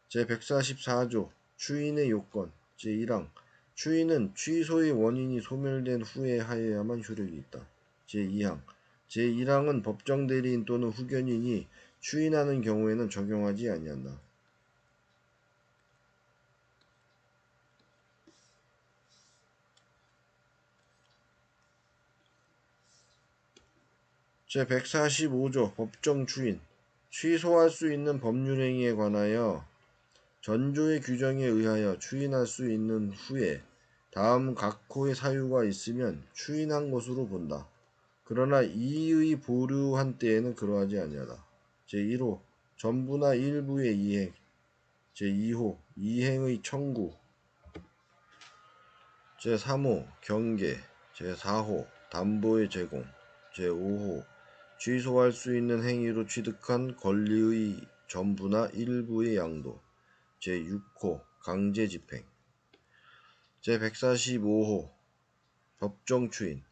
제144조 추인의 요건. 제1항 추인은 취소의 원인이 소멸된 후에 하여야만 효력이 있다. 제2항 제1항은 법정 대리인 또는 후견인이 추인하는 경우에는 적용하지 아니한다. 제145조 법정 추인. 취소할 수 있는 법률행위에 관하여 전조의 규정에 의하여 추인할 수 있는 후에 다음 각호의 사유가 있으면 추인한 것으로 본다. 그러나 이의 보류한 때에는 그러하지 아니하다. 제1호 전부나 일부의 이행. 제2호 이행의 청구. 제3호 경계. 제4호 담보의 제공. 제5호 취소할 수 있는 행위로 취득한 권리의 전부나 일부의 양도. 제6호 강제집행. 제145호 법정추인.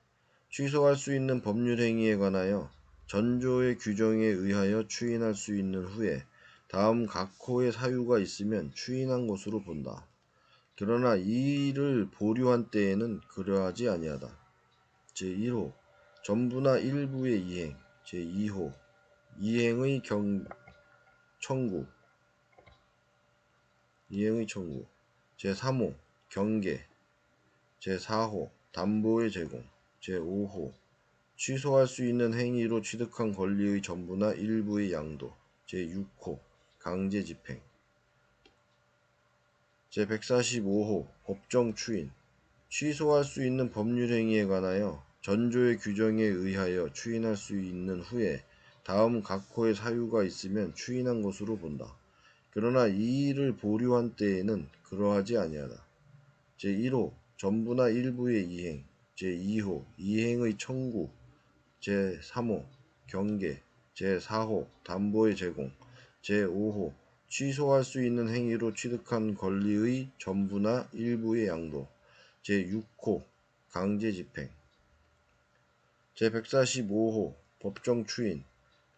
취소할 수 있는 법률행위에 관하여 전조의 규정에 의하여 추인할 수 있는 후에 다음 각호의 사유가 있으면 추인한 것으로 본다. 그러나 이 일을 보류한 때에는 그러하지 아니하다. 제1호 전부나 일부의 이행. 제2호 이행의 청구. 제3호 경계. 제4호 담보의 제공. 제5호 취소할 수 있는 행위로 취득한 권리의 전부나 일부의 양도. 제6호 강제 집행. 제145호 법정 추인. 취소할 수 있는 법률 행위에 관하여 전조의 규정에 의하여 추인할 수 있는 후에 다음 각호의 사유가 있으면 추인한 것으로 본다. 그러나 이 일을 보류한 때에는 그러하지 아니하다. 제1호 전부나 일부의 이행. 제2호 이행의 청구. 제3호 경계. 제4호 담보의 제공. 제5호 취소할 수 있는 행위로 취득한 권리의 전부나 일부의 양도. 제6호 강제 집행. 제145호 법정 추인.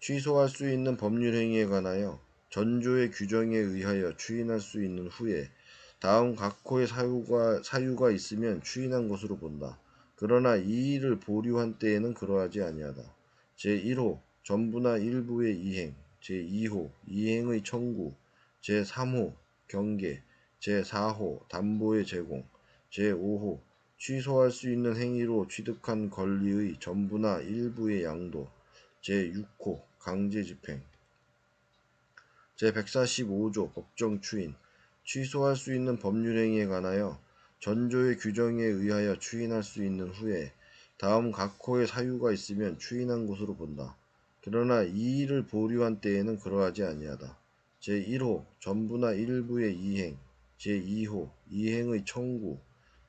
취소할 수 있는 법률 행위에 관하여 전조의 규정에 의하여 추인할 수 있는 후에 다음 각호의 사유가 있으면 추인한 것으로 본다. 그러나 이 일을 보류한 때에는 그러하지 아니하다. 제1호 전부나 일부의 이행. 제2호 이행의 청구. 제3호 경계. 제4호 담보의 제공. 제5호 취소할 수 있는 행위로 취득한 권리의 전부나 일부의 양도. 제6호 강제 집행. 제145조 법정 추인. 취소할 수 있는 법률 행위에 관하여 전조의 규정에 의하여 추인할 수 있는 후에 다음 각호의 사유가 있으면 추인한 것으로 본다. 그러나 이 일을 보류한 때에는 그러하지 아니하다. 제1호 전부나 일부의 이행. 제2호 이행의 청구.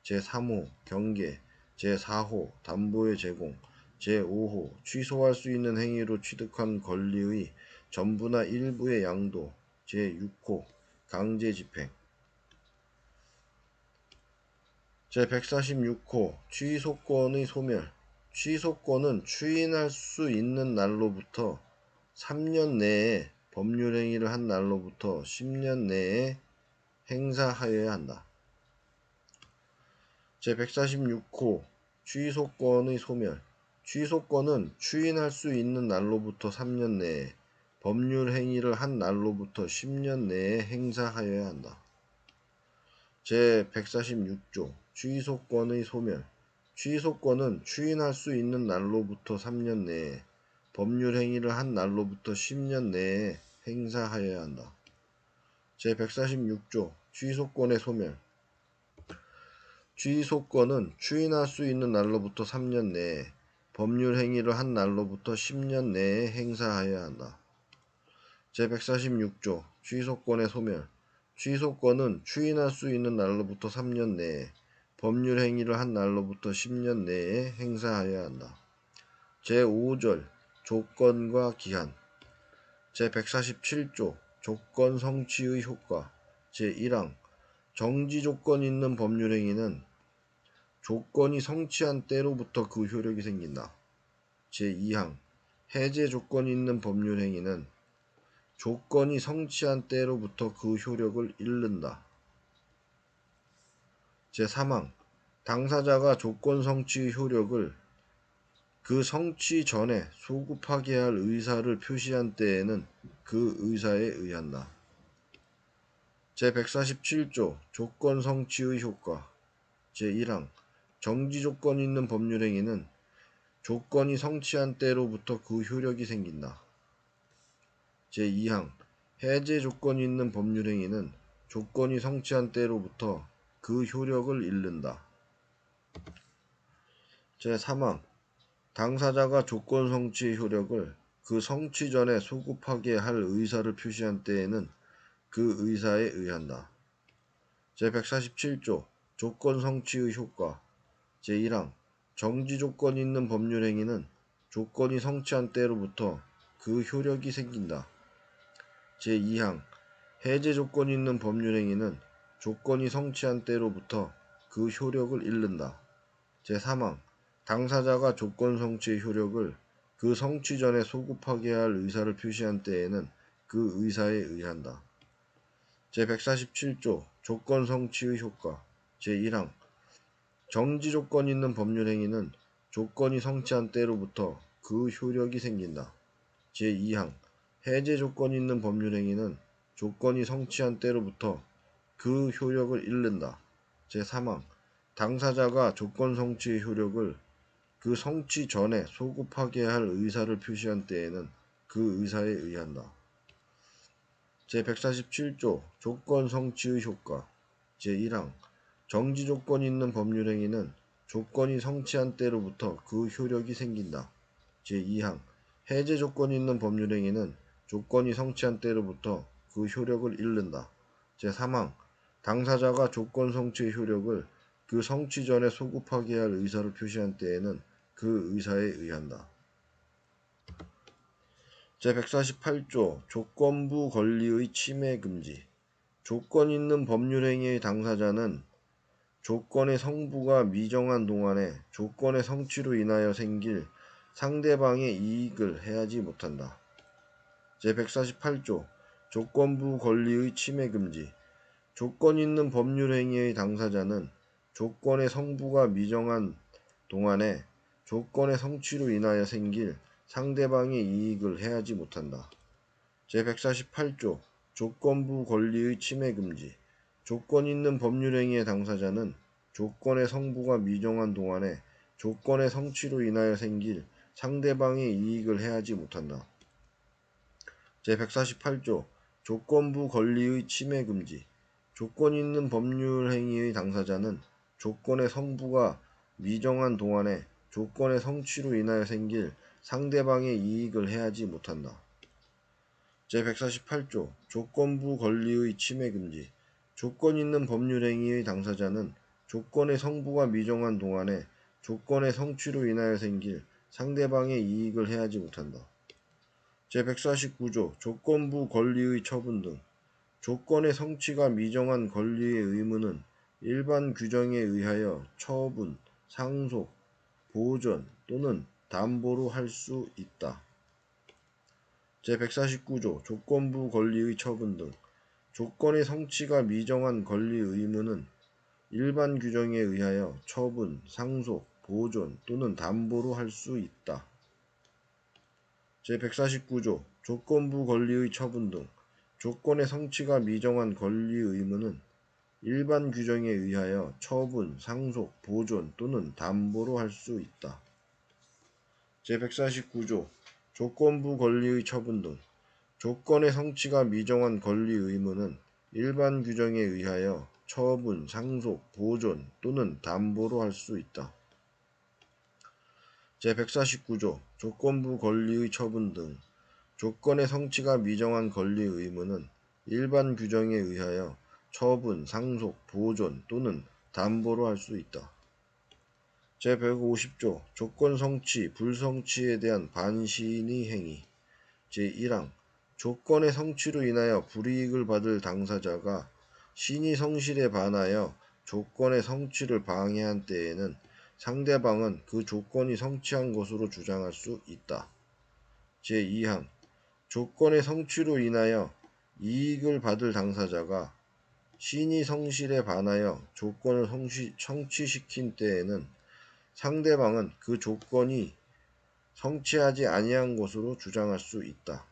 제3호 경계. 제4호 담보의 제공. 제5호 취소할 수 있는 행위로 취득한 권리의 전부나 일부의 양도. 제6호 강제 집행. 제146호 취소권의 소멸. 취소권은 추인할 수 있는 날로부터 3년 내에 법률 행위를 한 날로부터 10년 내에 행사하여야 한다. 제146호 취소권의 소멸. 취소권은 추인할 수 있는 날로부터 3년 내에 법률 행위를 한 날로부터 10년 내에 행사하여야 한다. 제146조 취소권의 소멸. 취소권은 추인할 수 있는 날로부터 3년 내에 법률 행위를 한 날로부터 10년 내에 행사하여야 한다. 제146조 취소권의 소멸. 취소권은 추인할 수 있는 날로부터 3년 내에 법률 행위를 한 날로부터 10년 내에 행사하여야 한다. 제146조 취소권의 소멸. 취소권은 추인할 수 있는 날로부터 3년 내에 법률 행위를 한 날로부터 10년 내에 행사하여야 한다. 제5절 조건과 기한. 제147조 조건 성취의 효과. 제1항 정지 조건 있는 법률 행위는 조건이 성취한 때로부터 그 효력이 생긴다. 제2항 해제 조건이 있는 법률 행위는 조건이 성취한 때로부터 그 효력을 잃는다. 제3항 당사자가 조건 성취의 효력을 그 성취 전에 소급하게 할 의사를 표시한 때에는 그 의사에 의한다. 제147조 조건 성취의 효과. 제1항 정지 조건이 있는 법률 행위는 조건이 성취한 때로부터 그 효력이 생긴다. 제2항 해제 조건이 있는 법률 행위는 조건이 성취한 때로부터 그 효력을 잃는다. 제3항 당사자가 조건 성취의 효력을 그 성취 전에 소급하게 할 의사를 표시한 때에는 그 의사에 의한다. 제147조 조건 성취의 효과. 제1항 정지 조건이 있는 법률 행위는 조건이 성취한 때로부터 그 효력이 생긴다. 제2항 해제 조건이 있는 법률 행위는 조건이 성취한 때로부터 그 효력을 잃는다. 제3항 당사자가 조건 성취의 효력을 그 성취 전에 소급하게 할 의사를 표시한 때에는 그 의사에 의한다. 제147조 조건 성취의 효과 제1항 정지 조건 있는 법률 행위는 조건이 성취한 때로부터 그 효력이 생긴다. 제2항 해제 조건 있는 법률 행위는 조건이 성취한 때로부터 그 효력을 잃는다. 제3항 당사자가 조건 성취의 효력을 그 성취 전에 소급하게 할 의사를 표시한 때에는 그 의사에 의한다. 제147조 조건 성취의 효과 제1항 정지 조건이 있는 법률 행위는 조건이 성취한 때로부터 그 효력이 생긴다. 제2항 해제 조건이 있는 법률 행위는 조건이 성취한 때로부터 그 효력을 잃는다. 제3항 당사자가 조건 성취의 효력을 그 성취 전에 소급하게 할 의사를 표시한 때에는 그 의사에 의한다. 제148조 조건부 권리의 침해 금지 조건 있는 법률 행위의 당사자는 조건의 성부가 미정한 동안에 조건의 성취로 인하여 생길 상대방의 이익을 해하지 못한다. 제148조 조건부 권리의 침해 금지 조건 있는 법률 행위의 당사자는 조건의 성부가 미정한 동안에 조건의 성취로 인하여 생길 상대방의 이익을 해하지 못한다. 제148조 조건부 권리의 침해 금지 조건 있는 법률 행위의 당사자는 조건의 성부가 미정한 동안에 조건의 성취로 인하여 생길 상대방의 이익을 해하지 못한다. 제148조 조건부 권리의 침해 금지 조건 있는 법률 행위의 당사자는 조건의 성부가 미정한 동안에 조건의 성취로 인하여 생길 상대방의 이익을 해하지 못한다. 제148조 조건부 권리의 침해 금지 조건 있는 법률 행위의 당사자는 조건의 성부가 미정한 동안에 조건의 성취로 인하여 생길 상대방의 이익을 해하지 못한다. 제149조 조건부 권리의 처분 등 조건의 성취가 미정한 권리의 의무는 일반 규정에 의하여 처분, 상속, 보존 또는 담보로 할 수 있다. 제149조 조건부 권리의 처분 등 조건의 성취가 미정한 권리 의무는 일반 규정에 의하여 처분, 상속, 보존 또는 담보로 할 수 있다. 제149조 조건부 권리의 처분 등 조건의 성취가 미정한 권리 의무는 일반 규정에 의하여 처분, 상속, 보존 또는 담보로 할 수 있다. 제149조 조건부 권리의 처분 등 조건의 성취가 미정한 권리 의무는 일반 규정에 의하여 처분, 상속, 보존 또는 담보로 할 수 있다. 제149조 조건부 권리의 처분 등 조건의 성취가 미정한 권리 의무는 일반 규정에 의하여 처분, 상속, 보존 또는 담보로 할 수 있다. 제150조 조건 성취, 불성취에 대한 반시인의 행위 제1항 조건의 성취로 인하여 불이익을 받을 당사자가 신의 성실에 반하여 조건의 성취를 방해한 때에는 상대방은 그 조건이 성취한 것으로 주장할 수 있다. 제2항 조건의 성취로 인하여 이익을 받을 당사자가 신의 성실에 반하여 조건을 성취시킨 때에는 상대방은 그 조건이 성취하지 아니한 것으로 주장할 수 있다.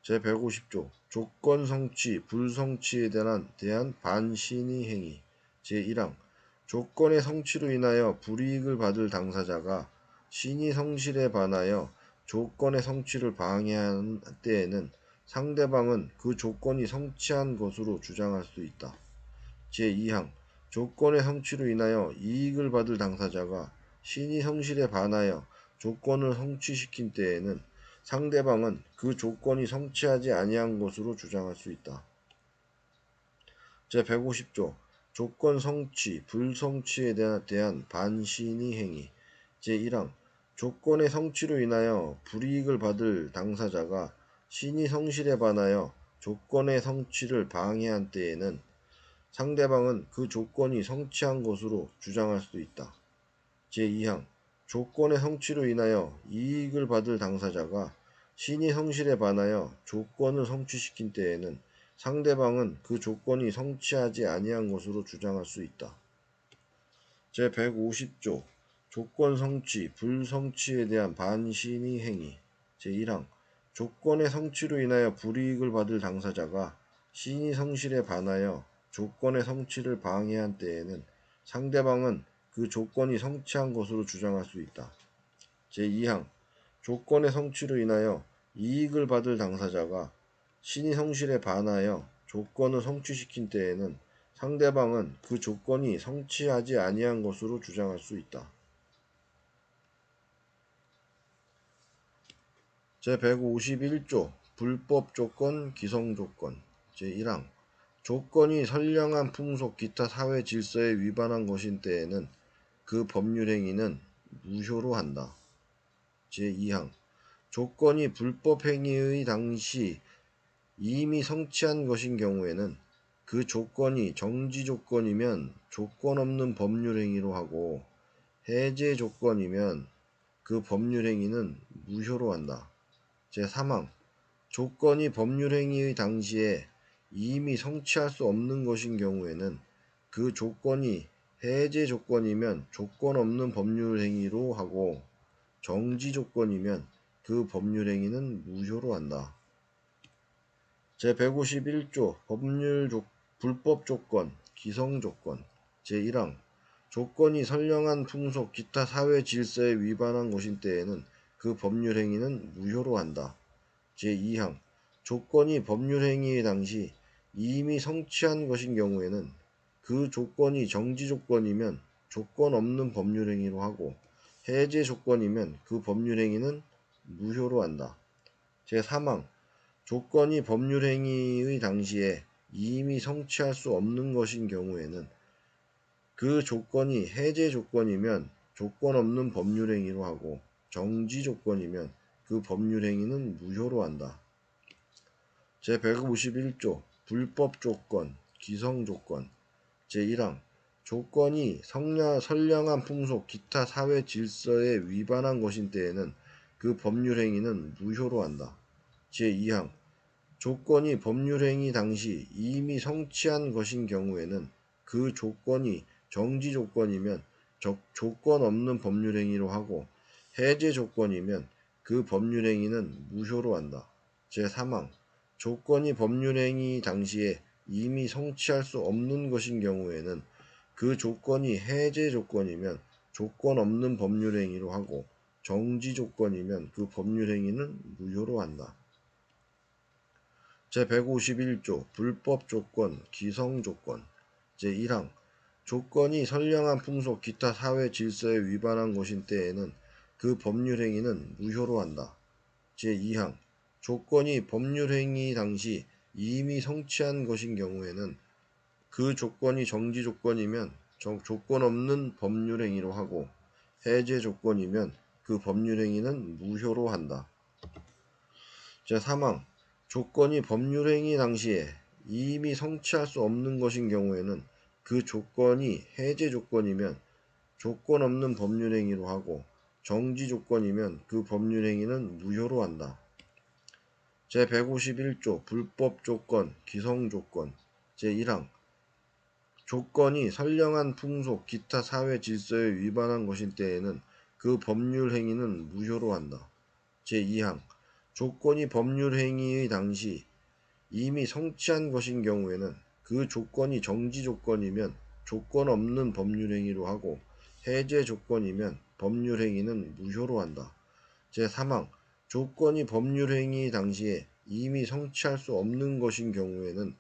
제150조 조건 성취, 불성취에 대한 반신의 행위 제1항 조건의 성취로 인하여 불이익을 받을 당사자가 신의 성실에 반하여 조건의 성취를 방해한 때에는 상대방은 그 조건이 성취한 것으로 주장할 수 있다. 제2항 조건의 성취로 인하여 이익을 받을 당사자가 신의 성실에 반하여 조건을 성취시킨 때에는 상대방은 그 조건이 성취하지 아니한 것으로 주장할 수 있다. 제150조 조건 성취, 불성취에 대한 반신의 행위 제1항 조건의 성취로 인하여 불이익을 받을 당사자가 신의 성실에 반하여 조건의 성취를 방해한 때에는 상대방은 그 조건이 성취한 것으로 주장할 수 있다. 제2항 조건의 성취로 인하여 이익을 받을 당사자가 신이 성실에 반하여 조건을 성취시킨 때에는 상대방은 그 조건이 성취하지 아니한 것으로 주장할 수 있다. 제150조 조건 성취, 불성취에 대한 반신의 행위. 제1항 조건의 성취로 인하여 불이익을 받을 당사자가 신의 성실에 반하여 조건의 성취를 방해한 때에는 상대방은 그 조건이 성취한 것으로 주장할 수 있다. 제2항 조건의 성취로 인하여 이익을 받을 당사자가 신의 성실에 반하여 조건을 성취시킨 때에는 상대방은 그 조건이 성취하지 아니한 것으로 주장할 수 있다. 제151조 불법 조건, 기성 조건. 제1항 조건이 선량한 풍속 기타 사회 질서에 위반한 것인 때에는 그 법률 행위는 무효로 한다. 제2항 조건이 불법 행위의 당시 이미 성취한 것인 경우에는 그 조건이 정지 조건이면 조건 없는 법률 행위로 하고 해제 조건이면 그 법률 행위는 무효로 한다. 제3항 조건이 법률 행위의 당시에 이미 성취할 수 없는 것인 경우에는 그 조건이 해제 조건이면 조건 없는 법률 행위로 하고 정지 조건이면 그 법률 행위는 무효로 한다. 제151조 불법 조건, 기성 조건. 제1항 조건이 선량한 풍속 기타 사회 질서에 위반한 것인 때에는 그 법률 행위는 무효로 한다. 제2항 조건이 법률 행위의 당시 이미 성취한 것인 경우에는 그 조건이 정지 조건이면 조건 없는 법률 행위로 하고 해제 조건이면 그 법률 행위는 무효로 한다. 제3항 조건이 법률 행위의 당시에 이미 성취할 수 없는 것인 경우에는 그 조건이 해제 조건이면 조건 없는 법률 행위로 하고 정지 조건이면 그 법률 행위는 무효로 한다. 제151조 불법 조건, 기성 조건. 제1항 조건이 선량한 풍속 기타 사회 질서에 위반한 것인 때에는 그 법률 행위는 무효로 한다. 제2항 조건이 법률 행위 당시 이미 성취한 것인 경우에는 그 조건이 정지 조건이면 조건 없는 법률 행위로 하고 해제 조건이면 그 법률 행위는 무효로 한다. 제3항 조건이 법률 행위 당시에 이미 성취할 수 없는 것인 경우에는 그 조건이 해제 조건이면 조건 없는 법률 행위로 하고 정지 조건이면 그 법률 행위는 무효로 한다. 제151조 불법 조건, 기성 조건. 제1항 조건이 선량한 풍속 기타 사회 질서에 위반한 것인 때에는 그 법률 행위는 무효로 한다. 제2항 조건이 법률 행위 당시 이미 성취한 것인 경우에는 그 조건이 정지 조건이면 조건 없는 법률 행위로 하고 해제 조건이면 그 법률 행위는 무효로 한다. 제3항 조건이 법률 행위 당시에 이미 성취할 수 없는 것인 경우에는 그 조건이 해제 조건이면 조건 없는 법률 행위로 하고 정지 조건이면 그 법률 행위는 무효로 한다. 제151조 불법 조건, 기성 조건. 제1항 조건이 선량한 풍속 기타 사회 질서에 위반한 것인 때에는 그 법률 행위는 무효로 한다. 제2항 조건이 법률 행위의 당시 이미 성취한 것인 경우에는 그 조건이 정지 조건이면 조건 없는 법률 행위로 하고 해제 조건이면 법률 행위는 무효로 한다. 제3항 조건이 법률 행위 당시에 이미 성취할 수 없는 것인 경우에는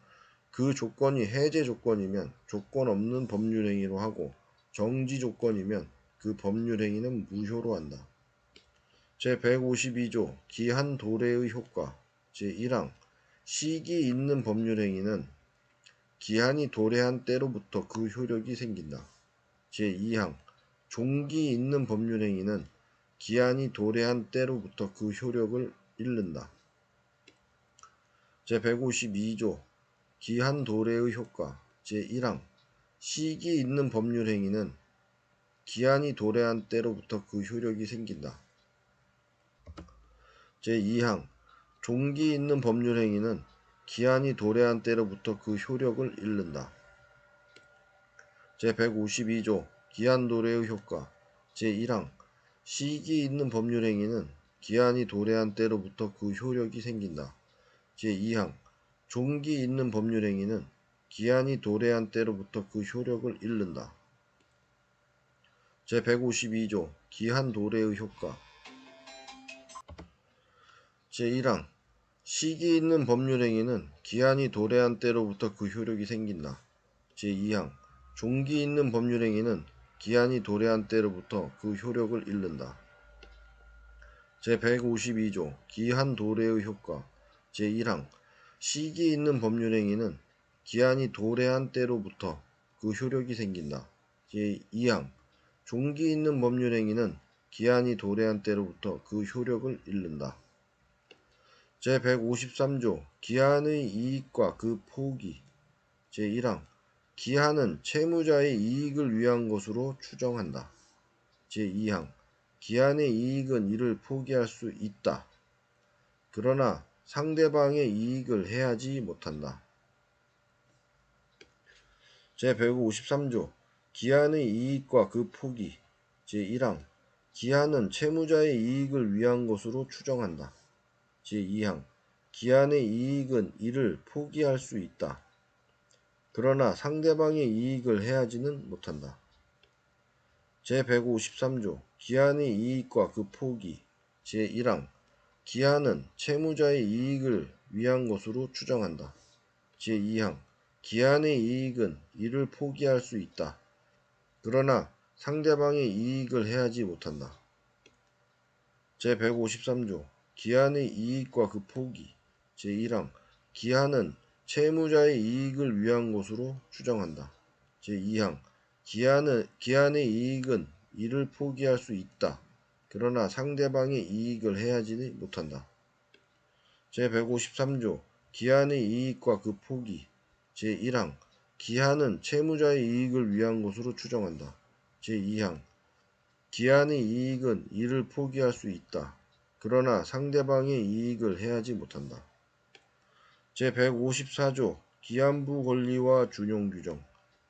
그 조건이 해제 조건이면 조건 없는 법률 행위로 하고 정지 조건이면 그 법률 행위는 무효로 한다. 제152조 기한 도래의 효과. 제1항 시기 있는 법률 행위는 기한이 도래한 때로부터 그 효력이 생긴다. 제2항 종기 있는 법률 행위는 기한이 도래한 때로부터 그 효력을 잃는다. 제152조 기한 도래의 효과. 제1항 시기 있는 법률 행위는 기한이 도래한 때로부터 그 효력이 생긴다. 제2항 종기 있는 법률 행위는 기한이 도래한 때로부터 그 효력을 잃는다. 제152조 기한 도래의 효과. 제1항 시기 있는 법률 행위는 기한이 도래한 때로부터 그 효력이 생긴다. 제2항 종기 있는 법률 행위는 기한이 도래한 때로부터 그 효력을 잃는다. 제152조 기한 도래의 효과. 제1항 시기 있는 법률 행위는 기한이 도래한 때로부터 그 효력이 생긴다. 제2항 종기 있는 법률 행위는 기한이 도래한 때로부터 그 효력을 잃는다. 제152조 기한 도래의 효과. 제1항 시기 있는 법률 행위는 기한이 도래한 때로부터 그 효력이 생긴다. 제2항 종기 있는 법률 행위는 기한이 도래한 때로부터 그 효력을 잃는다. 제153조 기한의 이익과 그 포기. 제1항 기한은 채무자의 이익을 위한 것으로 추정한다. 제2항 기한의 이익은 이를 포기할 수 있다. 그러나 상대방의 이익을 해하지 못한다. 제153조 기한의 이익과 그 포기. 제1항 기한은 채무자의 이익을 위한 것으로 추정한다. 제2항 기한의 이익은 이를 포기할 수 있다. 그러나 상대방의 이익을 해하지는 못한다. 제153조 기한의 이익과 그 포기. 제1항 기한은 채무자의 이익을 위한 것으로 추정한다. 제2항 기한의 이익은 이를 포기할 수 있다. 그러나 상대방의 이익을 해하지 못한다. 제153조 기한의 이익과 그 포기. 제1항 기한은 채무자의 이익을 위한 것으로 추정한다. 제2항 기한의 이익은 이를 포기할 수 있다. 그러나 상대방의 이익을 해하지 못한다. 제153조 기한의 이익과 그 포기. 제1항 기한은 채무자의 이익을 위한 것으로 추정한다. 제2항 기한의 이익은 이를 포기할 수 있다. 그러나 상대방의 이익을 해하지 못한다. 제154조 기한부 권리와 준용 규정.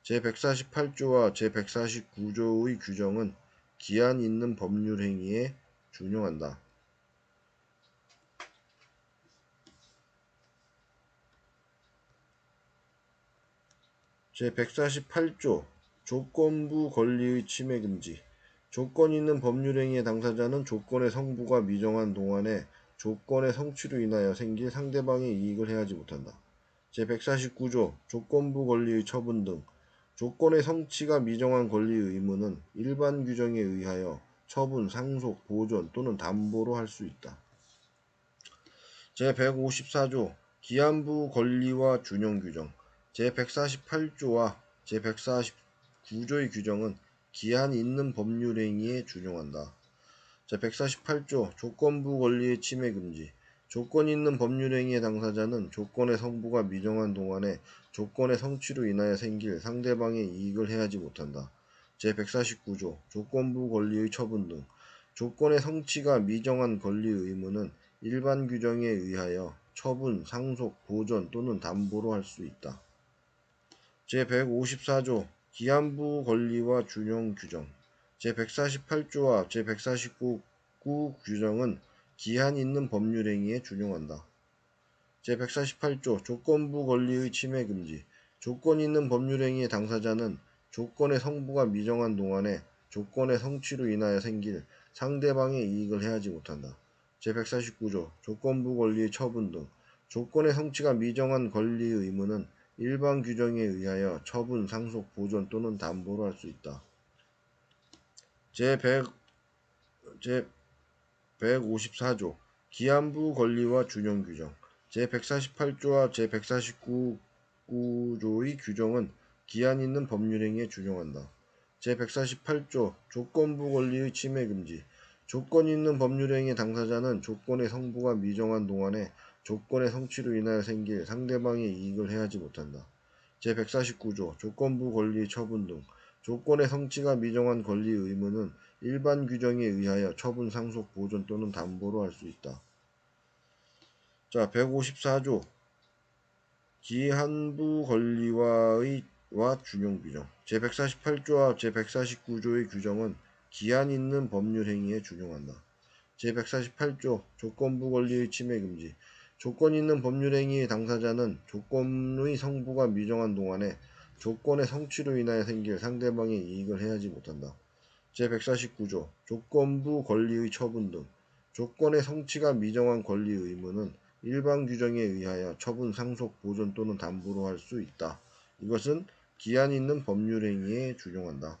제148조와 제149조의 규정은 기한 있는 법률 행위에 준용한다. 제148조 조건부 권리의 침해 금지. 조건 있는 법률 행위의 당사자는 조건의 성부가 미정한 동안에 조건의 성취로 인하여 생길 상대방의 이익을 해하지 못한다. 제149조 조건부 권리의 처분 등. 조건의 성취가 미정한 권리의 의무는 일반 규정에 의하여 처분, 상속, 보존 또는 담보로 할 수 있다. 제154조 기한부 권리와 준용 규정. 제148조와 제149조의 규정은 기한 있는 법률 행위에 준용한다. 제148조 조건부 권리의 침해 금지. 조건 있는 법률 행위의 당사자는 조건의 성부가 미정한 동안에 조건의 성취로 인하여 생길 상대방의 이익을 해하지 못한다. 제149조 조건부 권리의 처분 등. 조건의 성취가 미정한 권리의 의무는 일반 규정에 의하여 처분, 상속, 보존 또는 담보로 할 수 있다. 제154조 기한부 권리와 준용 규정. 제148조와 제149 규정은 기한 있는 법률 행위에 준용한다. 제148조 조건부 권리의 침해 금지. 조건 있는 법률 행위의 당사자는 조건의 성부가 미정한 동안에 조건의 성취로 인하여 생길 상대방의 이익을 해하지 못한다. 제149조 조건부 권리의 처분 등. 조건의 성취가 미정한 권리의 의무는 일반 규정에 의하여 처분, 상속, 보존 또는 담보로 할 수 있다. 제154조 기한부 권리와 준용 규정. 제148조와 제149조의 규정은 기한 있는 법률 행위에 준용한다. 제148조 조건부 권리의 침해 금지. 조건 있는 법률 행위 당사자는 조건의 성부가 미정한 동안에 조건의 성취로 인하여 생길 상대방의 이익을 해하지 못한다. 제149조 조건부 권리의 처분 등. 조건의 성취가 미정한 권리의 의무는 일반 규정에 의하여 처분, 상속, 보존 또는 담보로 할 수 있다. 자, 154조 기한부 권리와의 준용 규정. 제148조와 제149조의 규정은 기한 있는 법률 행위에 준용한다. 제148조 조건부 권리의 침해 금지. 조건 있는 법률 행위의 당사자는 조건의 성부가 미정한 동안에 조건의 성취로 인하여 생길 상대방의 이익을 해하지 못한다. 제149조 조건부 권리의 처분 등 조건의 성취가 미정한 권리 의무는 일반 규정에 의하여 처분, 상속, 보존 또는 담보로 할 수 있다. 이것은 기한 있는 법률 행위에 준용한다.